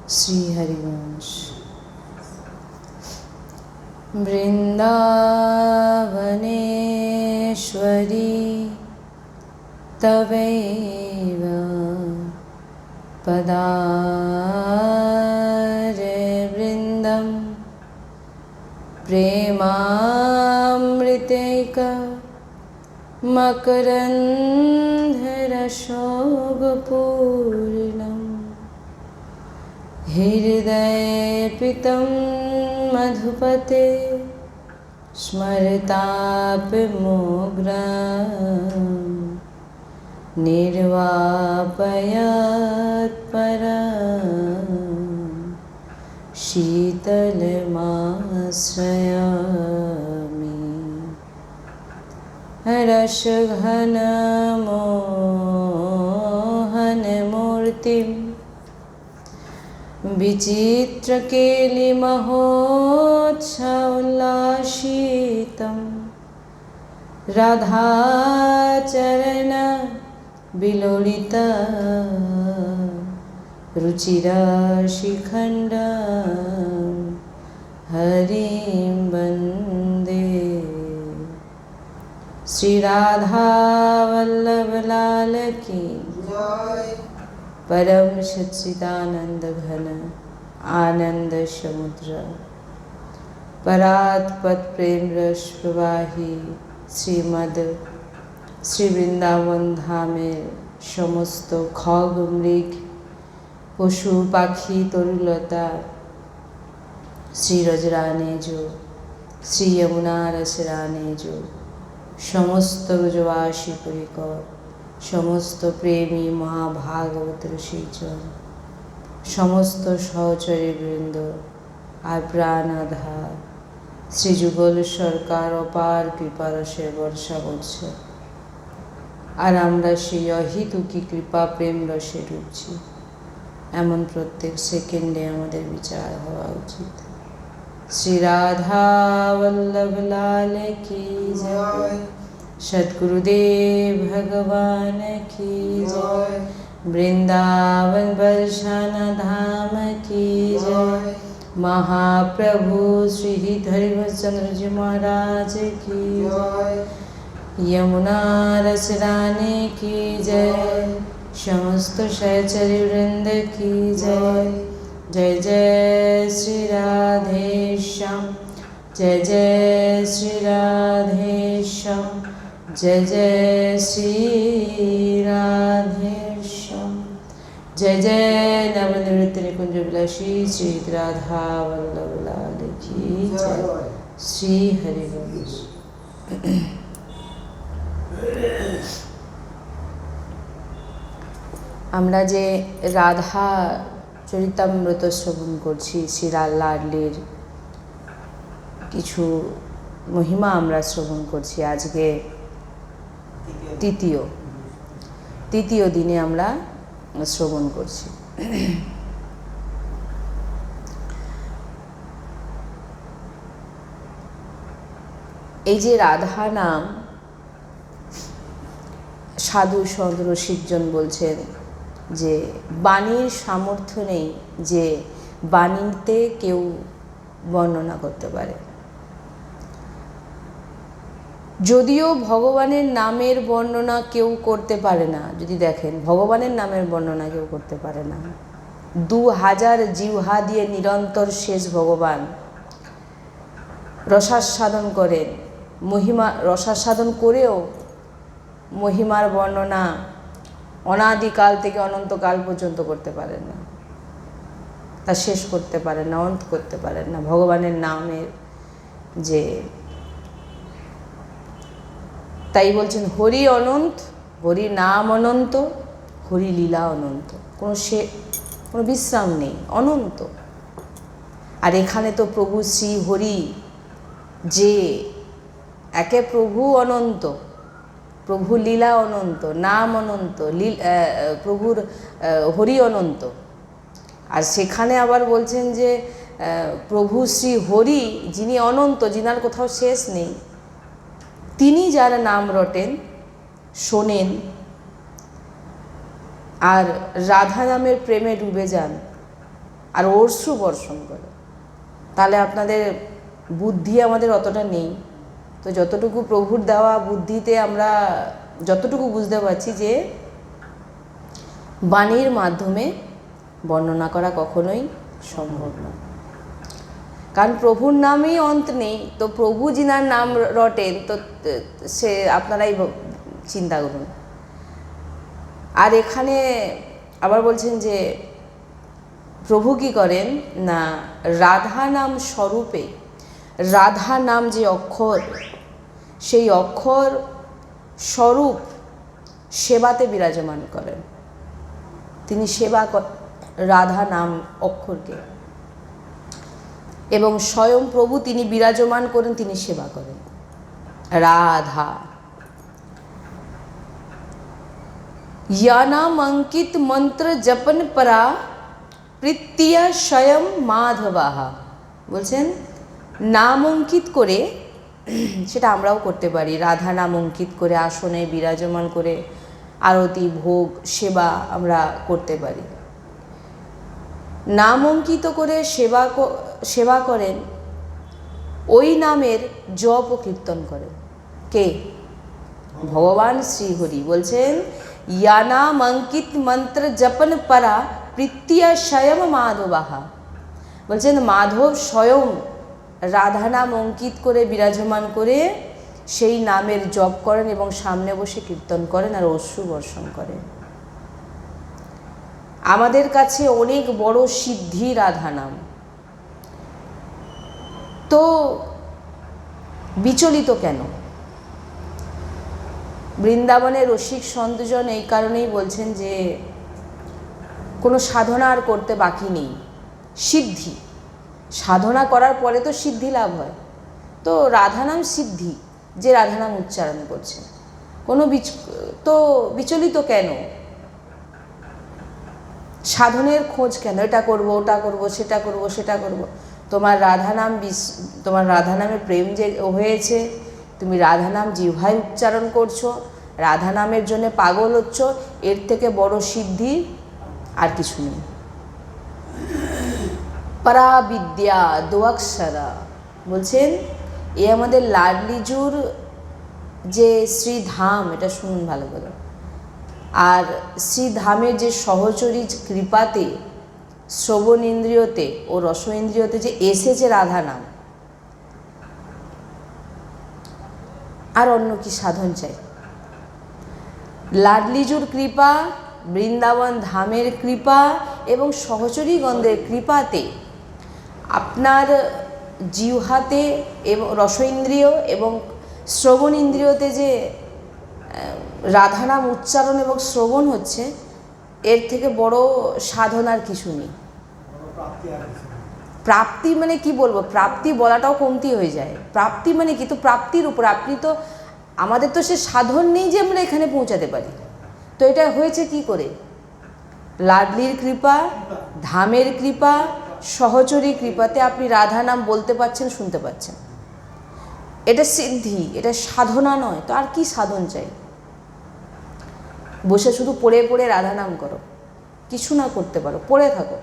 श्री हरिवंश। वृंदावनेश्वरी तवैव पदारे वृंदं प्रेमामृतैक मकरन्धरसोगपूर्णम् हृदयपितं मधुपते स्मरतापमुग्रं निर्वापयत्परं शीतलमाश्रयामि रसघनमोहनमूर्तिं विचित्रकेलिमहोत्सवोल्लासितं राधाचरण विलोलिता रुचिराशिखण्डं हरिं वन्दे। श्री राधा वल्लभ लाल की परम सच्चिदानंद घन आनंद समुद्र परात्पत प्रेम रस प्रवाही श्रीमद श्री বৃন্দাবন ধামের সমস্ত খগ মৃগ পশু পাখি তরুলতা শ্রী রজরানে जो শ্রী यमुना रसराने जो সমস্ত ব্রজবাসী পরিকর সমস্ত প্রেমী মহাভাগবত ঋষিজন সমস্ত সহচরী বৃন্দ আর প্রাণ আধার শ্রী যুগল সরকার অপার কৃপারসে বর্ষা করছে আর আমরা সেই অহিতুকি কৃপা প্রেম রসে ডুবছি এমন প্রত্যেক সেকেন্ডে আমাদের বিচার হওয়া উচিত। শ্রী রাধা वल्लभ लाल की जय। सद्गुरुदेव भगवान की जय। वृंदावन बरसाना धाम की जय। महाप्रभु श्री हरिवंशचंद्र जी महाराज की जय। यमुना रसरानी की जय। समस्त सहचरी वृंद की जय। जय जय श्री राधेश्याम जय जय श्री राधेश्याम जय जय श्री राधेश्याम जय जय नवनिवृत्ति निकुंज विलासी श्री राधा वल्लभ लाल की जय। श्री हरिवंश। আমরা যে রাধা চরিতামৃত শ্রবণ করছি শ্রী লাডলির কিছু মহিমা আমরা শ্রবণ করছি। আজকে তৃতীয় দিনে আমরা শ্রবণ করছি। এই যে রাধা নাম সাধু সন্ত রসিকজন বলছেন যে বাণীর সামর্থ্য নেই যে বাণীতে কেউ বর্ণনা করতে পারে। যদিও ভগবানের নামের বর্ণনা কেউ করতে পারে না, যদি দেখেন ভগবানের নামের বর্ণনা কেউ করতে পারে না। 2000 জিহ্বা দিয়ে নিরন্তর শেষ ভগবান রসাস্বাদন করেন, মহিমা রসাস্বাদন করেও মহিমার বর্ণনা অনাদিকাল থেকে অনন্তকাল পর্যন্ত করতে পারেন না, তা শেষ করতে পারেন না, অন্ত করতে পারেন না। ভগবানের নামের যে তাই বলছেন হরি অনন্ত, হরি নাম অনন্ত, হরি লীলা অনন্ত, কোনো বিশ্রাম নেই, অনন্ত। আর এখানে তো প্রভু শ্রী হরি যে একে প্রভু অনন্ত, প্রভু লীলা অনন্ত, নাম অনন্ত, প্রভুর হরি অনন্ত। আর সেখানে আবার বলছেন যে প্রভু শ্রী হরি যিনি অনন্ত, যিনার কোথাও শেষ নেই, তিনি যার নাম রটেন শোনেন আর রাধা নামের প্রেমে ডুবে যান, আর অশ্রু বর্ষণ করে। তাহলে আপনাদের বুদ্ধি আমাদের অতটা নেই, তো যতটুকু প্রভুর দেওয়া বুদ্ধিতে আমরা যতটুকু বুঝতে পারছি যে বাণীর মাধ্যমে বর্ণনা করা কখনোই সম্ভব নয়। কারণ প্রভুর নামেই অন্ত নেই, তো প্রভু যিনার নাম রটেন তো সে আপনারাই চিন্তা করুন। আর এখানে আবার বলছেন যে প্রভু কি করেন না, রাধা নাম স্বরূপে, রাধা নাম যে অক্ষর, সেই অক্ষর স্বরূপ সেবাতে বিরাজমান করেন। তিনি সেবা রাধা নাম অক্ষরকে, এবং স্বয়ং প্রভু তিনি বিরাজমান করেন, তিনি সেবা করেন। রাধা या नाम अंकित मंत्र जपन परा প্রীতিয়া স্বয়ং মাধবাহা। বলছেন নাম অঙ্কিত করে, সেটা আমরাও করতে পারি, রাধা নাম অঙ্কিত করে আসনে বিরাজমান করে আরতি ভোগ সেবা আমরা করতে পারি। নাম অঙ্কিত করে সেবা করেন, ওই নামের জপ ও কীর্তন করেন কে? ভগবান শ্রীহরি। বলছেন ইয়া নাম অঙ্কিত মন্ত্র জপন পরা প্রীতিয়া স্বয়ং মাধবাহা। বলছেন মাধব স্বয়ং রাধা নাম অঙ্কিত করে বিরাজমান করে সেই নামের জপ করেন এবং সামনে বসে কীর্তন করেন আর অশ্রু বর্ষণ করেন। আমাদের কাছে অনেক বড় সিদ্ধি রাধা নাম, তো বিচলিত কেন? বৃন্দাবনের রসিক সন্তজন এই কারণেই বলছেন যে কোনো সাধনা আর করতে বাকি নেই, সিদ্ধি সাধনা করার পরে তো সিদ্ধি লাভ হয়, তো রাধা নাম সিদ্ধি, যে রাধা নাম উচ্চারণ করছে, কোনো তো বিচলিত কেন? সাধনের খোঁজ কেন? এটা করব, ওটা করব, সেটা করব, সেটা করব। তোমার রাধা নামে প্রেম যে হয়েছে, তুমি রাধা নাম জিহ্বায় উচ্চারণ করছো, রাধা নামের জন্য পাগল হচ্ছ, এর থেকে বড় সিদ্ধি আর কিছু নেই। পরাবিদ্যা দোয়াক্ষরা। বলছেন এ আমাদের লাডলিজুর যে শ্রীধাম, এটা শুনুন ভালো করে। আর শ্রীধামের যে সহচরী কৃপাতে, শ্রবণ ইন্দ্রিয়তে ও রস ইন্দ্রিয়তে যে এসেছে রাধা নাম, আর অন্য কি সাধন চাই? লাডলিজুর কৃপা, বৃন্দাবন ধামের কৃপা এবং সহচরীগণদের কৃপাতে আপনার জিহ্বাতে এবং রস ইন্দ্রিয় এবং শ্রবণ ইন্দ্রিয়তে যে রাধা নাম উচ্চারণ এবং শ্রবণ হচ্ছে, এর থেকে বড় সাধনার কিছু নেই। প্রাপ্তি মানে কি বলবো, প্রাপ্তি বলাটাও কমতি হয়ে যায়। প্রাপ্তি মানে কি? তো প্রাপ্তির উপর আপনি তো, আমাদের তো সে সাধন নেই যে আমরা এখানে পৌঁছাতে পারি, তো এটা হয়েছে কি করে? লাডলির কৃপা, ধামের কৃপা, সহচরী কৃপাতে আপনি রাধা নাম বলতে পারছেন, শুনতে পাচ্ছেন, এটা সিদ্ধি, এটা সাধনা নয়। তো আর কি সাধন চাই? বসে শুধু পড়ে পড়ে রাধা নাম করো, কিছু না করতে পারো, পড়ে থাকো,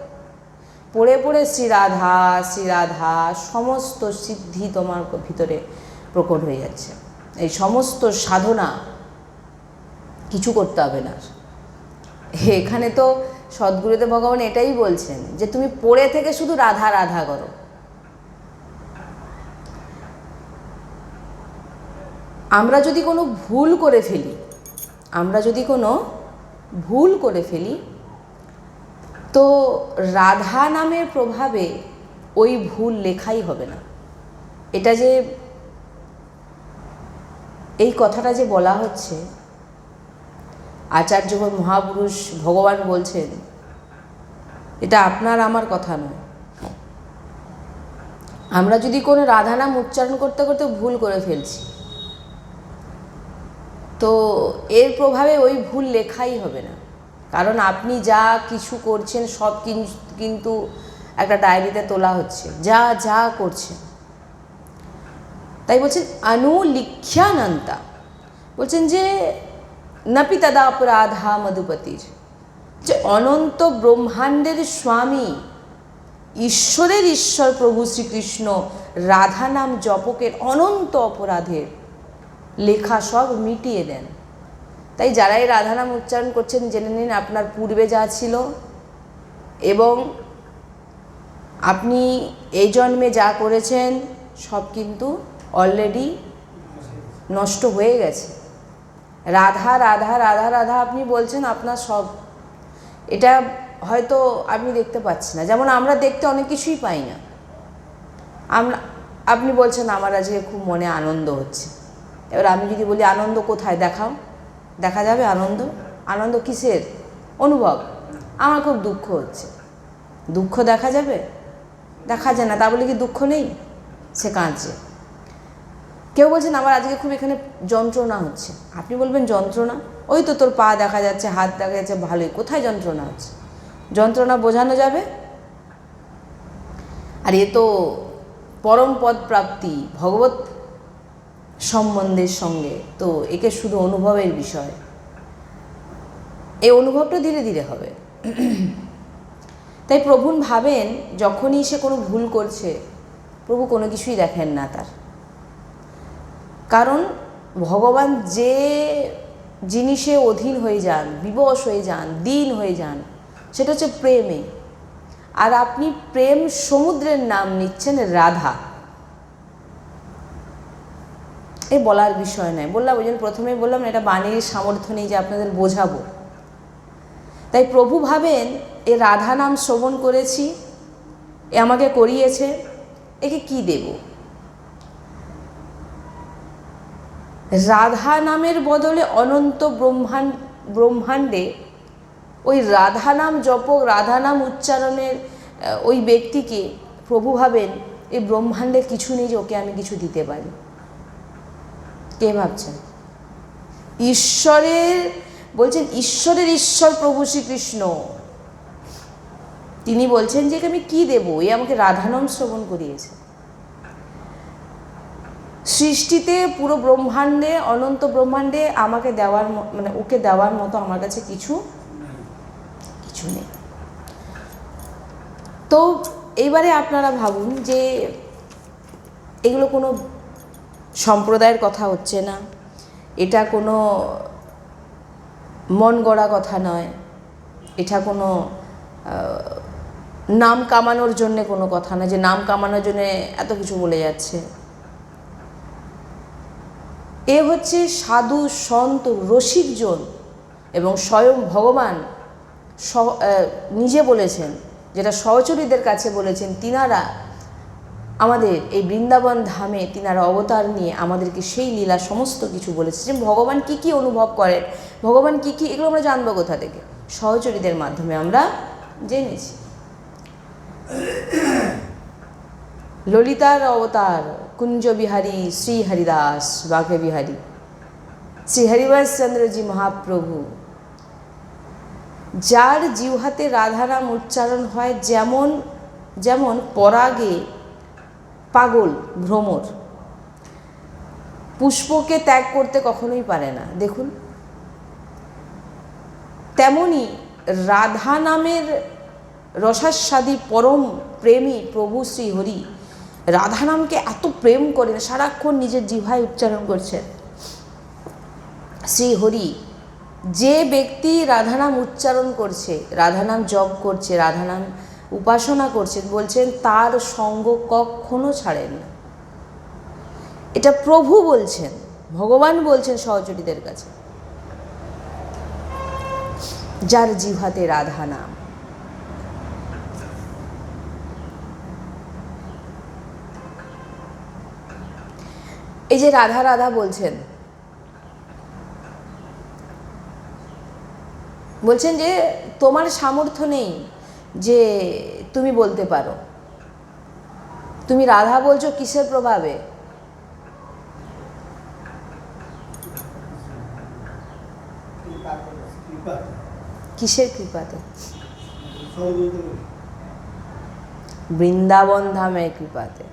পড়ে পড়ে শ্রীরাধা শ্রীরাধা, সমস্ত সিদ্ধি তোমার ভিতরে প্রকট হয়ে যাচ্ছে। এই সমস্ত সাধনা কিছু করতে হবে না। এখানে তো সদ্গুরুদেব ভগবান এটাই বলছেন যে তুমি পড়ে থেকে শুধু রাধা রাধা করো। আমরা যদি কোনো ভুল করে ফেলি, তো রাধা নামের প্রভাবে ওই ভুল লেখাই হবে না। এটা যে এই কথাটা যে বলা হচ্ছে, আচার্য মহাপুরুষ ভগবান বলছেন, এটা আপনার আমার কথা নয়। আমরা যদি কোনো রাধা নাম উচ্চারণ করতে করতে ভুল করে ফেলছি, তো এর প্রভাবে ওই ভুল লেখাই হবে না। কারণ আপনি যা কিছু করছেন সব কিন্তু একটা ডায়েরিতে তোলা হচ্ছে, যা যা করছেন। তাই বলছেন অনুলিখ্যানন্তা, বলছেন যে নাপি তদাপরাধা মধুপতির, যে অনন্ত ব্রহ্মাণ্ডের স্বামী ঈশ্বরের ঈশ্বর প্রভু শ্রীকৃষ্ণ রাধা নাম জপকের অনন্ত অপরাধের লেখা সব মিটিয়ে দেন। তাই যারা এই রাধা নাম উচ্চারণ করছেন, জেনে নিন আপনার পূর্বে যা ছিল এবং আপনি এই জন্মে যা করেছেন সব কিন্তু অলরেডি নষ্ট হয়ে গেছে। রাধা রাধা রাধা রাধা আপনি বলছেন, আপনার সব এটা হয়তো আপনি দেখতে পাচ্ছেন না। যেমন আমরা দেখতে অনেক কিছুই পাই না। আপনি বলছেন আমার আজকে খুব মনে আনন্দ হচ্ছে। এবার আমি যদি বলি আনন্দ কোথায় দেখাও, দেখা যাবে আনন্দ? আনন্দ কিসের অনুভব? আমার খুব দুঃখ হচ্ছে, দুঃখ দেখা যাবে? দেখা যায় না। তা বলে কি দুঃখ নেই? সে কাঁদছে। কেউ বলছেন আমার আজকে খুব এখানে যন্ত্রণা হচ্ছে, আপনি বলবেন যন্ত্রণা? ওই তো তোর পা দেখা যাচ্ছে, হাত দেখা যাচ্ছে, ভালোই, কোথায় যন্ত্রণা হচ্ছে? যন্ত্রণা বোঝানো যাবে? আর এ তো পরম পদ প্রাপ্তি ভগবত সম্বন্ধের সঙ্গে, তো একে শুধু অনুভবের বিষয়। এই অনুভবটা ধীরে ধীরে হবে। তাই প্রভু ভাবেন যখনই সে কোনো ভুল করছে, প্রভু কোনো কিছুই দেখেন না তার। কারণ ভগবান যে জিনিসে অধীন হয়ে যান, বিবশ হয়ে যান, দীন হয়ে যান, সেটা হচ্ছে প্রেমে। আর আপনি প্রেম সমুদ্রের নাম নিচ্ছেন রাধা। এই বলার বিষয় নয়, বললাম ওই জন্য প্রথমেই বললাম এটা বাণীর সামর্থ্য নেই যে আপনাদের বোঝাবো। তাই প্রভু ভাবেন এ রাধা নাম শ্রবণ করেছি, এ আমাকে করিয়েছে, একে কি দেব? রাধা নামের বদলে অনন্ত ব্রহ্মাণ্ডে ওই রাধা নাম জপক, রাধা নাম উচ্চারণের ওই ব্যক্তিকে প্রভু ভাবেন এই ব্রহ্মাণ্ডে কিছু নেই যে ওকে আমি কিছু দিতে পারি। কে ভাবছেন? ঈশ্বরের বলছেন, ঈশ্বরের ঈশ্বর প্রভু শ্রীকৃষ্ণ তিনি বলছেন যে আমি কি দেব? এ আমাকে রাধানাম শ্রবণ করিয়েছে। সৃষ্টিতে পুরো ব্রহ্মাণ্ডে, অনন্ত ব্রহ্মাণ্ডে আমাকে দেওয়ার মানে ওকে দেওয়ার মতো আমার কাছে কিছু নেই। তো এইবারে আপনারা ভাবুন যে এগুলো কোনো সম্প্রদায়ের কথা হচ্ছে না, এটা কোনো মন গড়া কথা নয়, এটা কোনো নাম কামানোর জন্যে কোনো কথা না যে নাম কামানোর জন্যে এত কিছু বলে যাচ্ছে। এ হচ্ছে সাধু সন্ত রসিকজন এবং স্বয়ং ভগবান নিজে বলেছেন, যেটা সহচরীদের কাছে বলেছেন, তিনারা আমাদের এই বৃন্দাবন ধামে তিনারা অবতার নিয়ে আমাদেরকে সেই লীলা সমস্ত কিছু বলেছে। যে ভগবান কী কী অনুভব করেন, ভগবান কী কী, এগুলো আমরা জানবো কোথা থেকে? সহচরীদের মাধ্যমে আমরা জেনেছি। ললিতার অবতার কুঞ্জ বিহারী শ্রী হরিদাস বাঁকে বিহারী শ্রী হরিবংশ চন্দ্রজি মহাপ্রভু, যার জিহ্বাতে রাধারাম উচ্চারণ হয় যেমন যেমন পরাগে পাগল ভ্রমর পুষ্পকে ত্যাগ করতে কখনোই পারে না, দেখুন তেমনি রাধা নামের রসাস্বাদী পরম প্রেমী প্রভু শ্রী হরি রাধা নামকে এত প্রেম করেন, সারাক্ষণ নিজের জিহ্বায় উচ্চারণ করছেন শ্রী হরি। যে ব্যক্তি রাধানাম উচ্চারণ করছে, রাধানাম জপ করছে, রাধানাম উপাসনা করছেন, বলছেন তার সঙ্গ কখনো ছাড়েন না। এটা প্রভু বলছেন, ভগবান বলছেন সহচরীদের কাছে, যার জিহ্বাতে রাধা নাম। এই যে রাধা রাধা বলছেন, বলছেন যে তোমার সামর্থ্য নেই যে তুমি বলতে পারো, তুমি রাধা বলছো কিসের প্রভাবে? কিসের কৃপাতে? বৃন্দাবন ধামের কৃপাতে।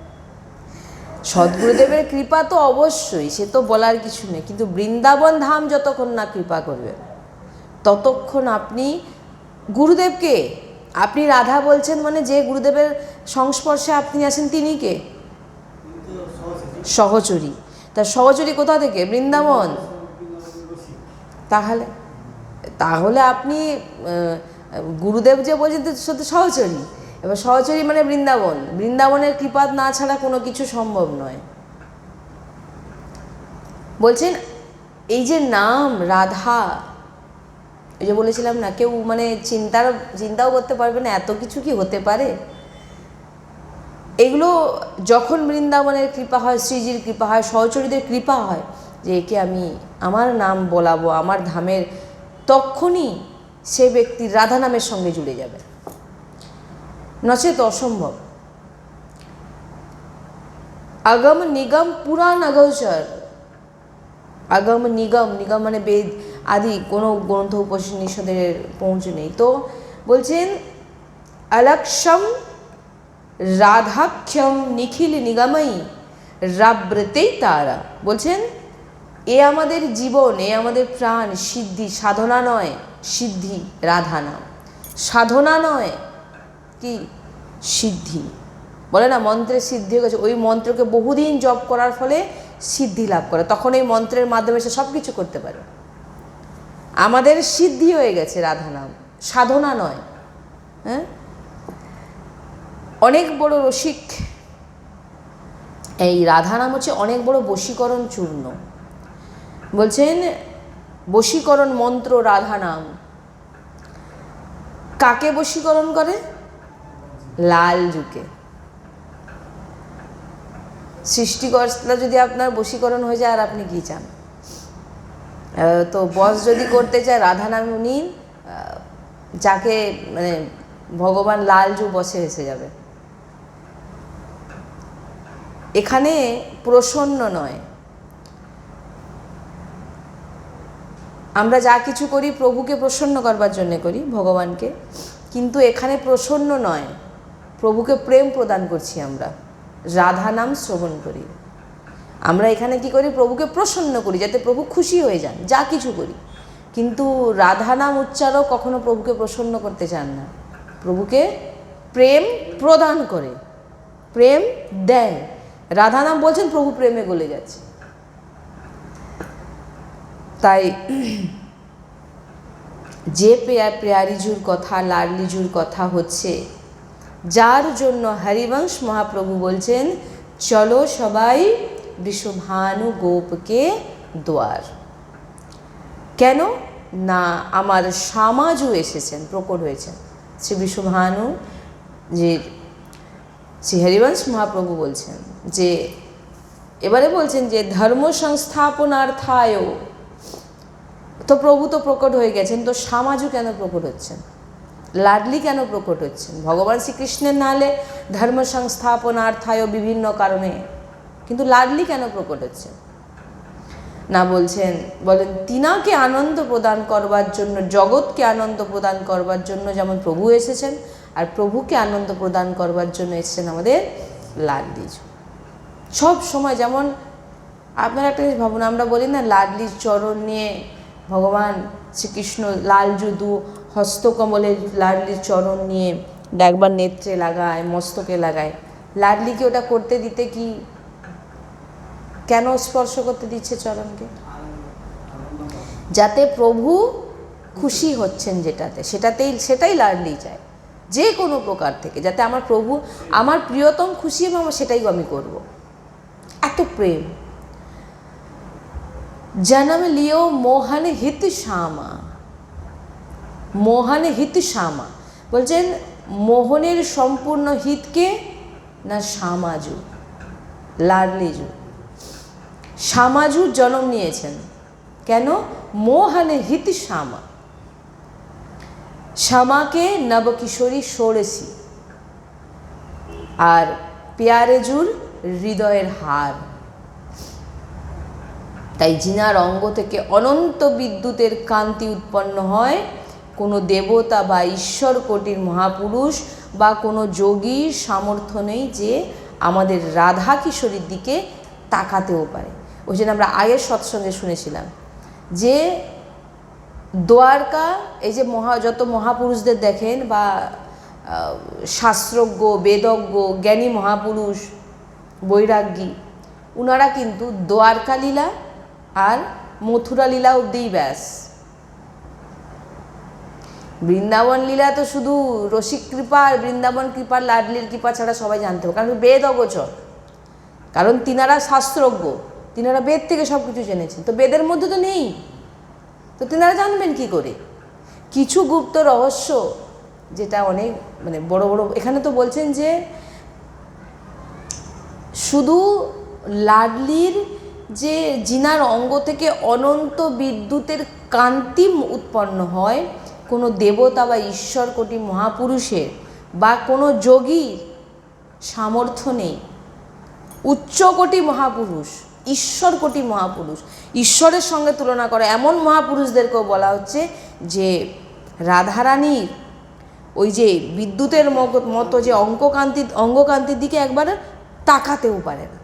সদ্গুরুদেবের কৃপা তো অবশ্যই, সে তো বলার কিছু নেই, কিন্তু বৃন্দাবন ধাম যতক্ষণ না কৃপা করবে ততক্ষণ আপনি গুরুদেবকে আপনি রাধা বলছেন মানে যে গুরুদেবের সংস্পর্শে আপনি আছেন তিনি কে? সহচরী। তার সহচরী কোথা থেকে? বৃন্দাবন। তাহলে তাহলে আপনি গুরুদেব যে বলছেন তো সহচরী, এবার সহচরী মানে বৃন্দাবন, বৃন্দাবনের কৃপা না ছাড়া কোনো কিছু সম্ভব নয়। বলছেন এই যে নাম রাধা, এই যে বলেছিলাম না, কেউ মানে চিন্তাও করতে পারবে না এত কিছু কি হতে পারে। এগুলো যখন বৃন্দাবনের কৃপা হয়, শ্রীজির কৃপা হয়, সহচরীদের কৃপা হয় যে একে আমি আমার নাম বলাবো আমার ধামের, তখনই সে ব্যক্তি রাধা নামের সঙ্গে জুড়ে যাবে, নচেত অসম্ভব। আগম নিগম পুরাণ অগোচর। আগম নিগম, নিগম মানে বেদ আদি কোনো গ্রন্থ উপনিষদের পৌঁছ নেই। তো বলছেন অলক্ষম রাধাক্ষম নিখিল নিগময়ী রাব্রতেই তারা। বলছেন এ আমাদের জীবন, এ আমাদের প্রাণ, সিদ্ধি সাধনা নয়, সিদ্ধি রাধা নাম, সাধনা নয় কি সিদ্ধি। বলে না মন্ত্রে সিদ্ধি হয়ে গেছে, ওই মন্ত্রকে বহুদিন জপ করার ফলে সিদ্ধি লাভ করে, তখন এই মন্ত্রের মাধ্যমে সে সব কিছু করতে পারে। আমাদের সিদ্ধি হয়ে গেছে রাধা নাম, সাধনা নয়। হ্যাঁ, অনেক বড় রসিক এই রাধা নাম হচ্ছে অনেক বড় বশীকরণ চূর্ণ। বলছেন বশীকরণ মন্ত্র রাধা নাম কাকে বশীকরণ করে? লালজুকে। সৃষ্টিকর্তা যদি আপনার বশীকরণ হয়ে যায় আর আপনি কি চান? তো বস যদি করতে চায় রাধা নাম নিন, যাকে মানে ভগবান লালজু বসে এসে যাবে। এখানে প্রসন্ন নয়, আমরা যা কিছু করি প্রভুকে প্রসন্ন করবার জন্য করি, ভগবানকে, কিন্তু এখানে প্রসন্ন নয়, প্রভুকে প্রেম প্রদান করছি আমরা, রাধা নাম শ্রবণ করি। আমরা এখানে কি করি? প্রভুকে প্রসন্ন করি, যাতে প্রভু খুশি হয়ে যান, যা কিছু করি। কিন্তু রাধা নাম উচ্চারক কখনো প্রভুকে প্রসন্ন করতে চান না, প্রভুকে প্রেম প্রদান করে, প্রেম দেয়। রাধা নাম বলছেন প্রভু প্রেমে গলে যাচ্ছে। তাই যে প্যারিজুর কথা, লাডলিজুর কথা হচ্ছে, যার জন্য হরিবংশ মহাপ্রভু বলছেন চলো সবাই বৃষভানু গোপকে দ্বার। কেন না আমার সমাজও এসেছেন, প্রকট হয়েছেন শ্রী বৃষভানু। যে শ্রী হরিবংশ মহাপ্রভু বলছেন যে, এবারে বলছেন যে ধর্ম সংস্থাপনার্থায়, তো প্রভু তো প্রকট হয়ে গেছেন, তো সমাজও কেন প্রকট হচ্ছেন? লাডলি কেন প্রকট হচ্ছেন? ভগবান শ্রীকৃষ্ণের নালে ধর্ম সংস্থাপনার্থায় বিভিন্ন কারণে, কিন্তু লাডলি কেন প্রকট হচ্ছেন না? বলেন তিনাকে আনন্দ প্রদান করবার জন্য, জগৎকে আনন্দ প্রদান করবার জন্য যেমন প্রভু এসেছেন, আর প্রভুকে আনন্দ প্রদান করবার জন্য এসেছেন আমাদের লাডলিজু। সব সময় যেমন আপনারা একটা জিনিস ভাবুন, আমরা বলি না লাডলির চরণ নিয়ে ভগবান শ্রীকৃষ্ণ লালজু দু হস্তকমলে লাডলির চরণ নিয়ে একবার নেত্রে লাগায়, মস্তকে লাগায়। লাডলিকে ওটা করতে দিতে কি, কেন স্পর্শ করতে দিচ্ছে চরণকে? যাতে প্রভু খুশি হচ্ছেন যেটাতে, সেটাই লাডলি চায়, যে কোনো প্রকার থেকে, যাতে আমার প্রভু আমার প্রিয়তম খুশি এবং সেটাই আমি করব। এত প্রেম। জন্ম লিও মোহন হিত শ্যামা, মোহন হিত শ্যামা। বলছেন মোহনের সম্পূর্ণ হিতকে না শ্যামাজু, লাডলিজু। শ্যামাজুর জন্ম নিয়েছেন কেন? মোহনে হিত শ্যামা। শ্যামাকে নবকিশোরী ষোড়শী, আর পেয়ারেজুর হৃদয়ের হার। তাই জিনার অঙ্গ থেকে অনন্ত বিদ্যুতের কান্তি উৎপন্ন হয়, কোনো দেবতা বা ঈশ্বর কোটির মহাপুরুষ বা কোনো যোগীর সামর্থ্য নেই যে আমাদের রাধা কিশোরীর দিকে তাকাতেও পারে। ওই জন্য আমরা আগের সৎসঙ্গে শুনেছিলাম যে দ্বারকা, এই যে যত মহাপুরুষদের দেখেন বা শাস্ত্রজ্ঞ, বেদজ্ঞ, জ্ঞানী মহাপুরুষ, বৈরাগ্যী, ওনারা কিন্তু দ্বারকা লীলা আর মথুরা লীলা অবধিই ব্যাস। বৃন্দাবন লীলা তো শুধু রসিক কৃপা আর বৃন্দাবন কৃপার লাডলির কৃপা ছাড়া সবাই জানতে হবে, কারণ বেদ অগোচর, কারণ তিনারা শাস্ত্রজ্ঞ, তিনারা বেদ থেকে সব কিছু জেনেছেন, তো বেদের মধ্যে তো নেই, তো তিনারা জানবেন কি করে? কিছু গুপ্ত রহস্য, যেটা অনেক মানে বড় বড়, এখানে তো বলছেন যে শুধু লাডলির যে জিনার অঙ্গ থেকে অনন্ত বিদ্যুতের কান্তি উৎপন্ন হয়, কোনো দেবতা বা ঈশ্বর কোটি মহাপুরুষের বা কোনো যোগীর সামর্থ্য নেই। উচ্চকোটি মহাপুরুষ, ঈশ্বর কোটি মহাপুরুষ, ঈশ্বরের সঙ্গে তুলনা করে এমন মহাপুরুষদেরকেও বলা হচ্ছে যে রাধারানীর ওই যে বিদ্যুতের মতো যে অঙ্গকান্তির দিকে একবার তাকাতেও পারে না।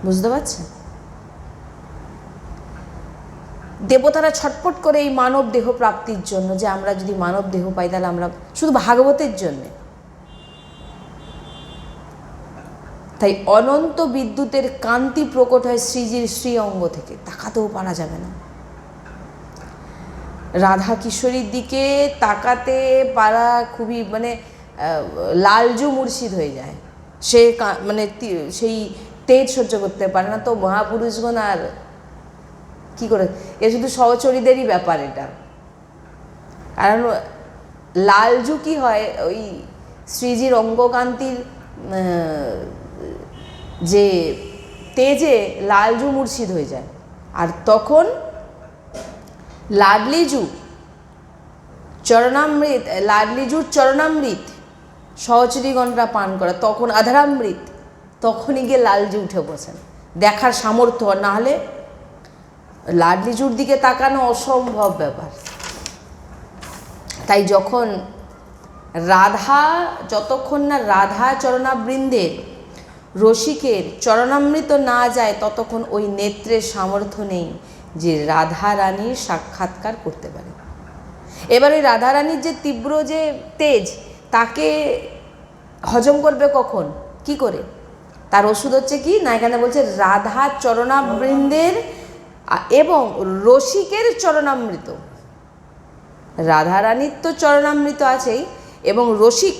বুঝতে পারছেন? দেবতারা ছটফট করে এই মানব দেহ প্রাপ্তির জন্য, যে আমরা যদি মানব দেহ পাই তাহলে আমরা শুধু ভাগবতের জন্যে। তাই অনন্ত বিদ্যুতের কান্তি প্রকট হয় শ্রীজির শ্রী অঙ্গ থেকে, তাকাতেও পারা যাবে না। রাধা কিশোরীর দিকে তাকাতে পারা খুবই মানে লালজু মুর্শিদ হয়ে যায়, সে মানে সেই তেজ সহ্য করতে পারে না। তো মহাপুরুষগণ আর কী করে, এ শুধু সহচরীদেরই ব্যাপার এটা। কারণ লালজু কি হয়, ওই শ্রীজির অঙ্গকান্তির যে তেজে লালজু মুর্শিদ হয়ে যায়, আর তখন লাডলিজুর চরণামৃত সহচরীগণরা পান করে, তখন আধারামৃত, তখনই গিয়ে লালজু উঠে বসেন, দেখার সামর্থ্য। না হলে লাডলিজুর দিকে তাকানো অসম্ভব ব্যাপার। তাই যখন যতক্ষণ না রাধা চরণাবৃন্দের রসিকের চরণামৃত না যায়, ততক্ষণ ওই নেত্রের সামর্থ্য নেই যে রাধা রানীর সাক্ষাৎকার করতে পারে। এবার ওই রাধা রানীর যে তীব্র যে তেজ, তাকে হজম করবে কখন, কি করে? তার ওষুধ হচ্ছে কি না, এখানে বলছে রাধা চরণাবৃন্দের এবং রসিকের চরণামৃত। রাধা রানীর তো চরণামৃত আছেই, এবং রসিক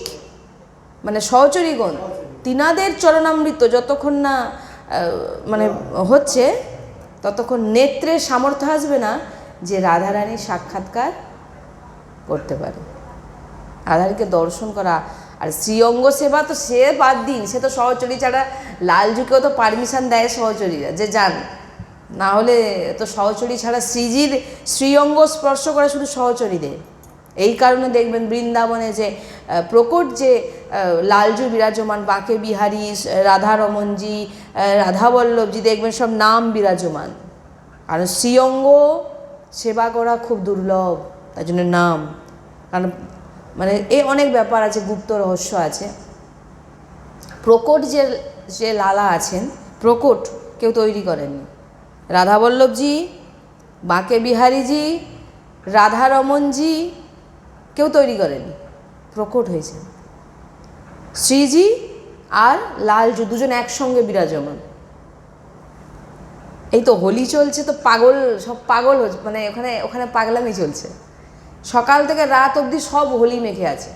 মানে সহচরীগণ, তিনাদের চরণামৃত যতক্ষণ না মানে হচ্ছে, ততক্ষণ নেত্রের সামর্থ্য আসবে না যে রাধারানীর সাক্ষাৎকার করতে পারে, রাধারানীকে দর্শন করা। আর শ্রীঅঙ্গ সেবা তো সে বাদ দিন, সে তো সহচরী ছাড়া, লালজুকেও তো পারমিশন দেয় সহচরীরা যে যান, না হলে তো সহচরী ছাড়া শ্রীজির শ্রীঅঙ্গ স্পর্শ করা শুধু সহচরীদের। এই কারণে দেখবেন বৃন্দাবনে যে প্রকট যে লালজু বিরাজমান, বাঁকে বিহারী, রাধারমণজি, রাধাবল্লভজি, দেখবেন সব নাম বিরাজমান। আর শ্রীঅঙ্গ সেবা করা খুব দুর্লভ, তার জন্য নাম। কারণ মানে এ অনেক ব্যাপার আছে, গুপ্ত রহস্য আছে। প্রকট যে লালা আছেন, প্রকট কেউ তৈরি করেননি। রাধাবল্লভজি, বাঁকে বিহারীজি, রাধারমণজি কেউ তৈরি করেনি, প্রকট হয়েছে শ্রীজি আর লালজু, দুজন একসঙ্গে বিরাজমান। এই তো হোলি চলছে, তো পাগল, সব পাগল হচ্ছে, মানে ওখানে পাগলামি চলছে, সকাল থেকে রাত অবধি সব হোলি মেখে আছে,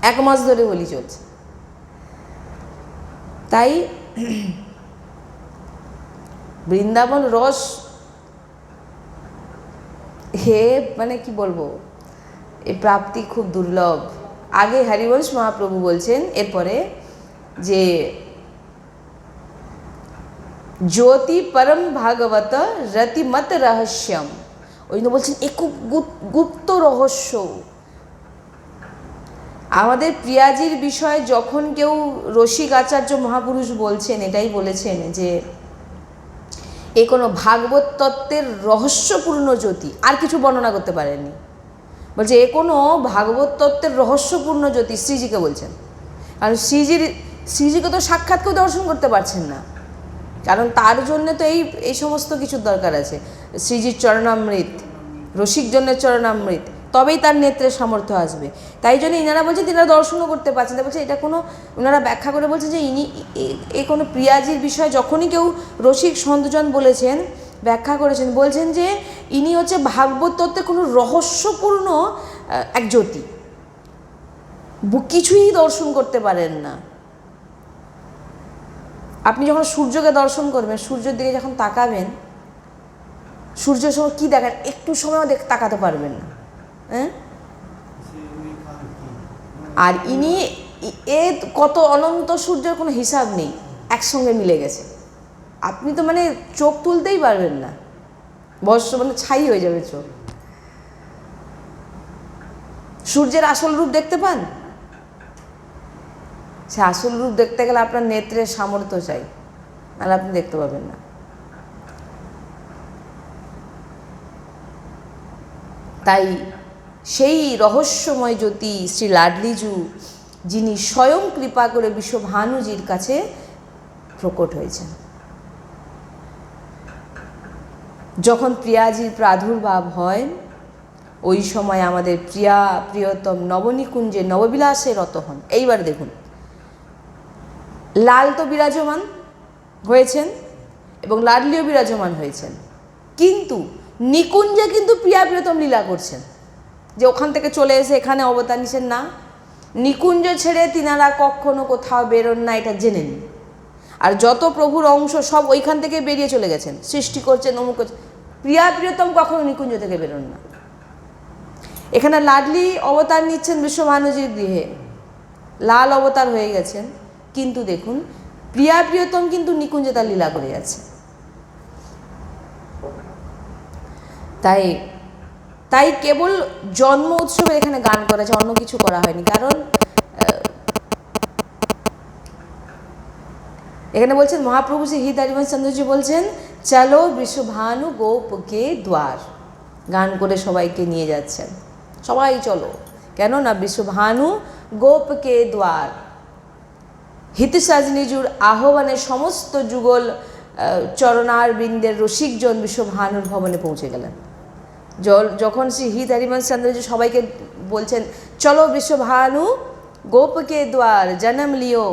1 মাস ধরে হোলি চলছে। তাই বৃন্দাবন রস মানে কি বলবো, এই প্রাপ্তি খুব দুর্লভ। আগে হরিবংশ মহাপ্রভু বলছেন এরপরে যে জ্যোতি পরম ভাগবত রতিমত রহস্যম, ওই জন্য বলছেন এ খুব গুপ্ত রহস্য। আমাদের প্রিয়াজির বিষয়ে যখন কেউ রসিক আচার্য মহাপুরুষ বলছেন, এটাই বলেছেন যে এ কোনো ভাগবত তত্ত্বের রহস্যপূর্ণ জ্যোতি, আর কিছু বর্ণনা করতে পারেননি। বলছে এ কোনো ভাগবত তত্ত্বের রহস্যপূর্ণ জ্যোতি, শ্রীজিকে বলছেন। কারণ শ্রীজিকে তো সাক্ষাৎ কেউ দর্শন করতে পারছেন না, কারণ তার জন্য তো এই সমস্ত কিছুর দরকার আছে। শ্রীজির চরণামৃত, রসিক জন্যের চরণামৃত, তবেই তার নেত্রে সামর্থ্য আসবে। তাই জন্য ইনারা বলছেন তিনারা দর্শনও করতে পারছেন না। বলছে এটা কোনো, ওনারা ব্যাখ্যা করে বলছেন যে ইনি এই কোনো প্রিয়াজির বিষয়ে যখনই কেউ রসিক সন্তজন বলেছেন, ব্যাখ্যা করেছেন, বলছেন যে ইনি হচ্ছে ভাগবত তত্ত্বের কোনো রহস্যপূর্ণ এক জ্যোতি, কিছুই দর্শন করতে পারেন না। আপনি যখন সূর্যকে দর্শন করবেন, সূর্যের দিকে যখন তাকাবেন, সূর্যের সময় কী দেখেন, একটু সময়ও তাকাতে পারবেন না। হ্যাঁ, আর ইনি কত অনন্ত সূর্যের কোনো হিসাব নেই, একসঙ্গে মিলে গেছে। আপনি তো মানে চোখ তুলতেই পারবেন না, মানে ছাই হয়ে যাবে চোখ। সূর্যের আসল রূপ দেখতে পান? সে আসল রূপ দেখতে গেলে আপনার নেত্রের সামর্থ্য চাই, নাহলে আপনি দেখতে পাবেন না। তাই সেই রহস্যময় জ্যোতি শ্রী লাডলিজু, যিনি স্বয়ং কৃপা করে বিশ্বভানুজির কাছে প্রকট হয়েছেন। যখন প্রিয়াজির প্রাদুর্ভাব হয়, ওই সময় আমাদের প্রিয়তম নবনিকুঞ্জে নববিলাসে রত হন। এইবার দেখুন, লাল তো বিরাজমান হয়েছেন এবং লাডলিও বিরাজমান হয়েছেন, কিন্তু নিকুঞ্জে কিন্তু প্রিয়তম লীলা করছেন। যে ওখান থেকে চলে এসে এখানে অবতার নিছেন না, নিকুঞ্জ ছেড়ে তিনারা কখনো কোথাও বেরোন না, এটা জেনে নিন। আর যত প্রভুর অংশ সব ওইখান থেকে বেরিয়ে চলে গেছেন, সৃষ্টি করছেন, অমুক করছেন। প্রিয়তম কখনো নিকুঞ্জ থেকে বেরোন না। এখানে লাডলি অবতার নিচ্ছেন বিশ্বভানুজির গৃহে, লাল অবতার হয়ে গেছেন, কিন্তু দেখুন প্রিয়তম কিন্তু নিকুঞ্জে তার লীলা করে যাচ্ছে। তাই কেবল জন্ম উৎসবের এখানে গান করেছে, অন্য কিছু করা হয়নি। কারণ এখানে বলছেন মহাপ্রভু শ্রী হরিবংশ চন্দ্রজি বলছেন, চলো বিশ্বভানু গোপকে দ্বার, গান করে সবাইকে নিয়ে যাচ্ছেন, সবাই চলো। কেন না বিশ্বভানু গোপকে দ্বার, হিতসাজনিজুর আহ্বানে সমস্ত যুগল চরণার বৃন্দের রসিকজন বিশ্বভানুর ভবনে পৌঁছে গেলেন। যখন শ্রী হিত হরিবংশ চন্দ্রজি সবাইকে বলছেন চলো বিশ্বভানু গোপকে দ্বার জন্ম লিও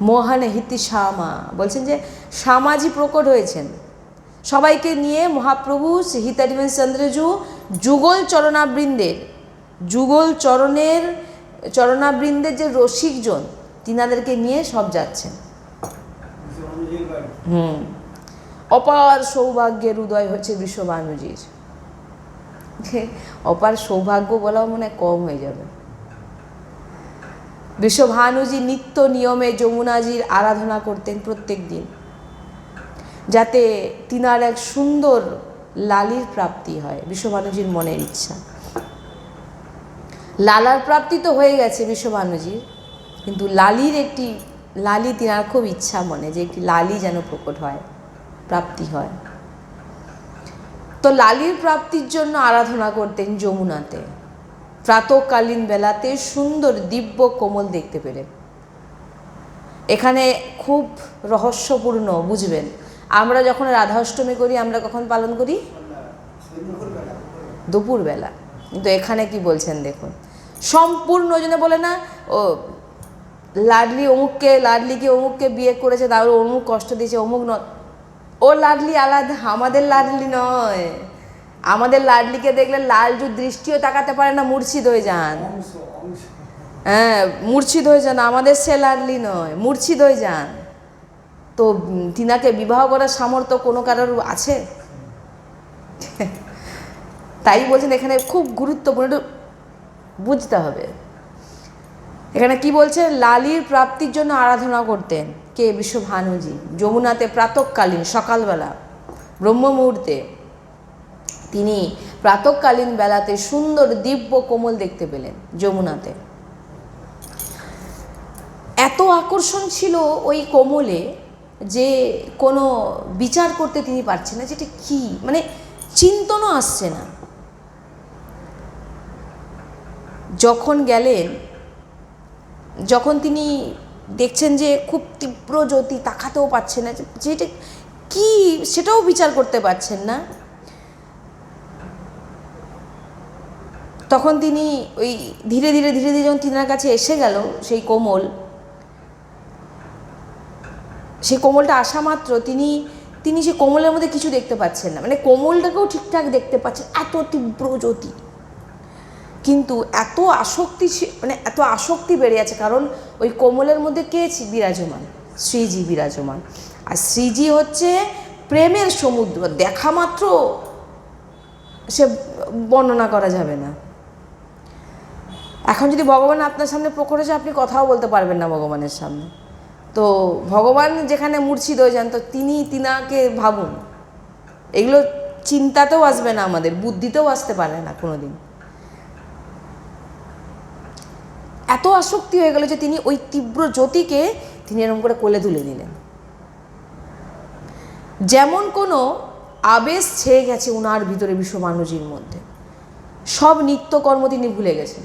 মোহন হিতি শ্যামা, বলছেন যে শ্যামাজি প্রকট হয়েছেন, সবাইকে নিয়ে মহাপ্রভু শ্রী হিত হরিবংশ চন্দ্রজু যুগল চরণাবৃন্দের যে রসিকজন, তিনাদেরকে নিয়ে সব যাচ্ছেন। অপার সৌভাগ্যের উদয় হচ্ছে বিশ্বভানুজির। অপার সৌভাগ্য বলাও মনে কম হয়ে যাবে। বিশ্বভানুজি নিত্য নিয়মে যমুনাজির আরাধনা করতেন প্রত্যেক দিন, যাতে তিনার এক সুন্দর লালির প্রাপ্তি হয়। বিশ্বভানুজির মনের ইচ্ছা, লালার প্রাপ্তি তো হয়ে গেছে বিশ্বভানুজির, কিন্তু লালি তিনার খুব ইচ্ছা মনে, যে একটি লালি যেন প্রকট হয়, প্রাপ্তি হয়। তো লালির প্রাপ্তির জন্য আরাধনা করতেন যমুনাতে। প্রাতকালীন বেলাতে সুন্দর দিব্য কোমল দেখতে পেলেন। এখানে খুব রহস্যপূর্ণ, বুঝবেন। আমরা যখন রাধাষ্টমী করি, আমরা কখন পালন করি? দুপুরবেলা। কিন্তু এখানে কি বলছেন দেখুন, সম্পূর্ণ জন্য বলে না ও লাডলিকে অমুককে বিয়ে করেছে, তারপর অমুক কষ্ট দিয়েছে, অমুক ও লাডলি আলাদা, আমাদের লাডলি নয়। আমাদের লাডলিকে দেখলে লালজু দৃষ্টিও তাকাতে পারে না, মূর্ছিত হয়ে যান। হ্যাঁ, মূর্ছিত হয়ে যান। আমাদের সে লাডলি নয়, মূর্ছিত হয়ে যান। তো তিনাকে বিবাহ করার সামর্থ্য কোনো কারোর আছে? তাই বলছেন এখানে খুব গুরুত্বপূর্ণ, বুঝতে হবে। এখানে কি বলছে, লালির প্রাপ্তির জন্য আরাধনা করতেন কে? বিশ্বভানুজি। যমুনাতে প্রাতঃকালীন, সকালবেলা ব্রহ্ম মুহূর্তে তিনি প্রাতঃকালীন বেলাতে সুন্দর দিব্য কোমল দেখতে পেলেন যমুনাতে। এত আকর্ষণ ছিল ওই কোমলে যে কোনো বিচার করতে তিনি পারছেন না, যেটা কি, মানে চিন্তনও আসছে না। যখন তিনি দেখছেন যে খুব তীব্র জ্যোতি, তাকাতেও পারছেন না, যেটা কি সেটাও বিচার করতে পারছেন না। তখন তিনি ওই ধীরে ধীরে ধীরে ধীরে যখন তিনার কাছে এসে গেল সেই কোমল, সেই কোমলটা আসা মাত্র তিনি তিনি সেই কোমলের মধ্যে কিছু দেখতে পাচ্ছেন না, মানে কোমলটাকেও ঠিকঠাক দেখতে পাচ্ছেন, এত তীব্র জ্যোতি, কিন্তু এত আসক্তি, মানে এত আসক্তি বেড়ে আছে, কারণ ওই কোমলের মধ্যে কে বিরাজমান? শ্রীজি বিরাজমান। আর শ্রীজি হচ্ছে প্রেমের সমুদ্র, দেখা মাত্র সে বর্ণনা করা যাবে না। এখন যদি ভগবান আপনার সামনে প্রকট হয়েছে, আপনি কথাও বলতে পারবেন না ভগবানের সামনে। তো ভগবান যেখানে মূর্ছিত হয়ে যান, তো তিনাকে ভাবুন, এগুলো চিন্তাতেও আসবে না, আমাদের বুদ্ধিতেও আসতে পারে না কোনোদিন। এত আসক্তি হয়ে গেল যে তিনি ওই তীব্র জ্যোতিকে তিনি এরকম করে কোলে তুলে নিলেন। যেমন কোনো আবেশ ছেয়ে গেছে উনার ভিতরে, বিশ্বমানুষীর মধ্যে সব নিত্যকর্ম তিনি ভুলে গেছেন।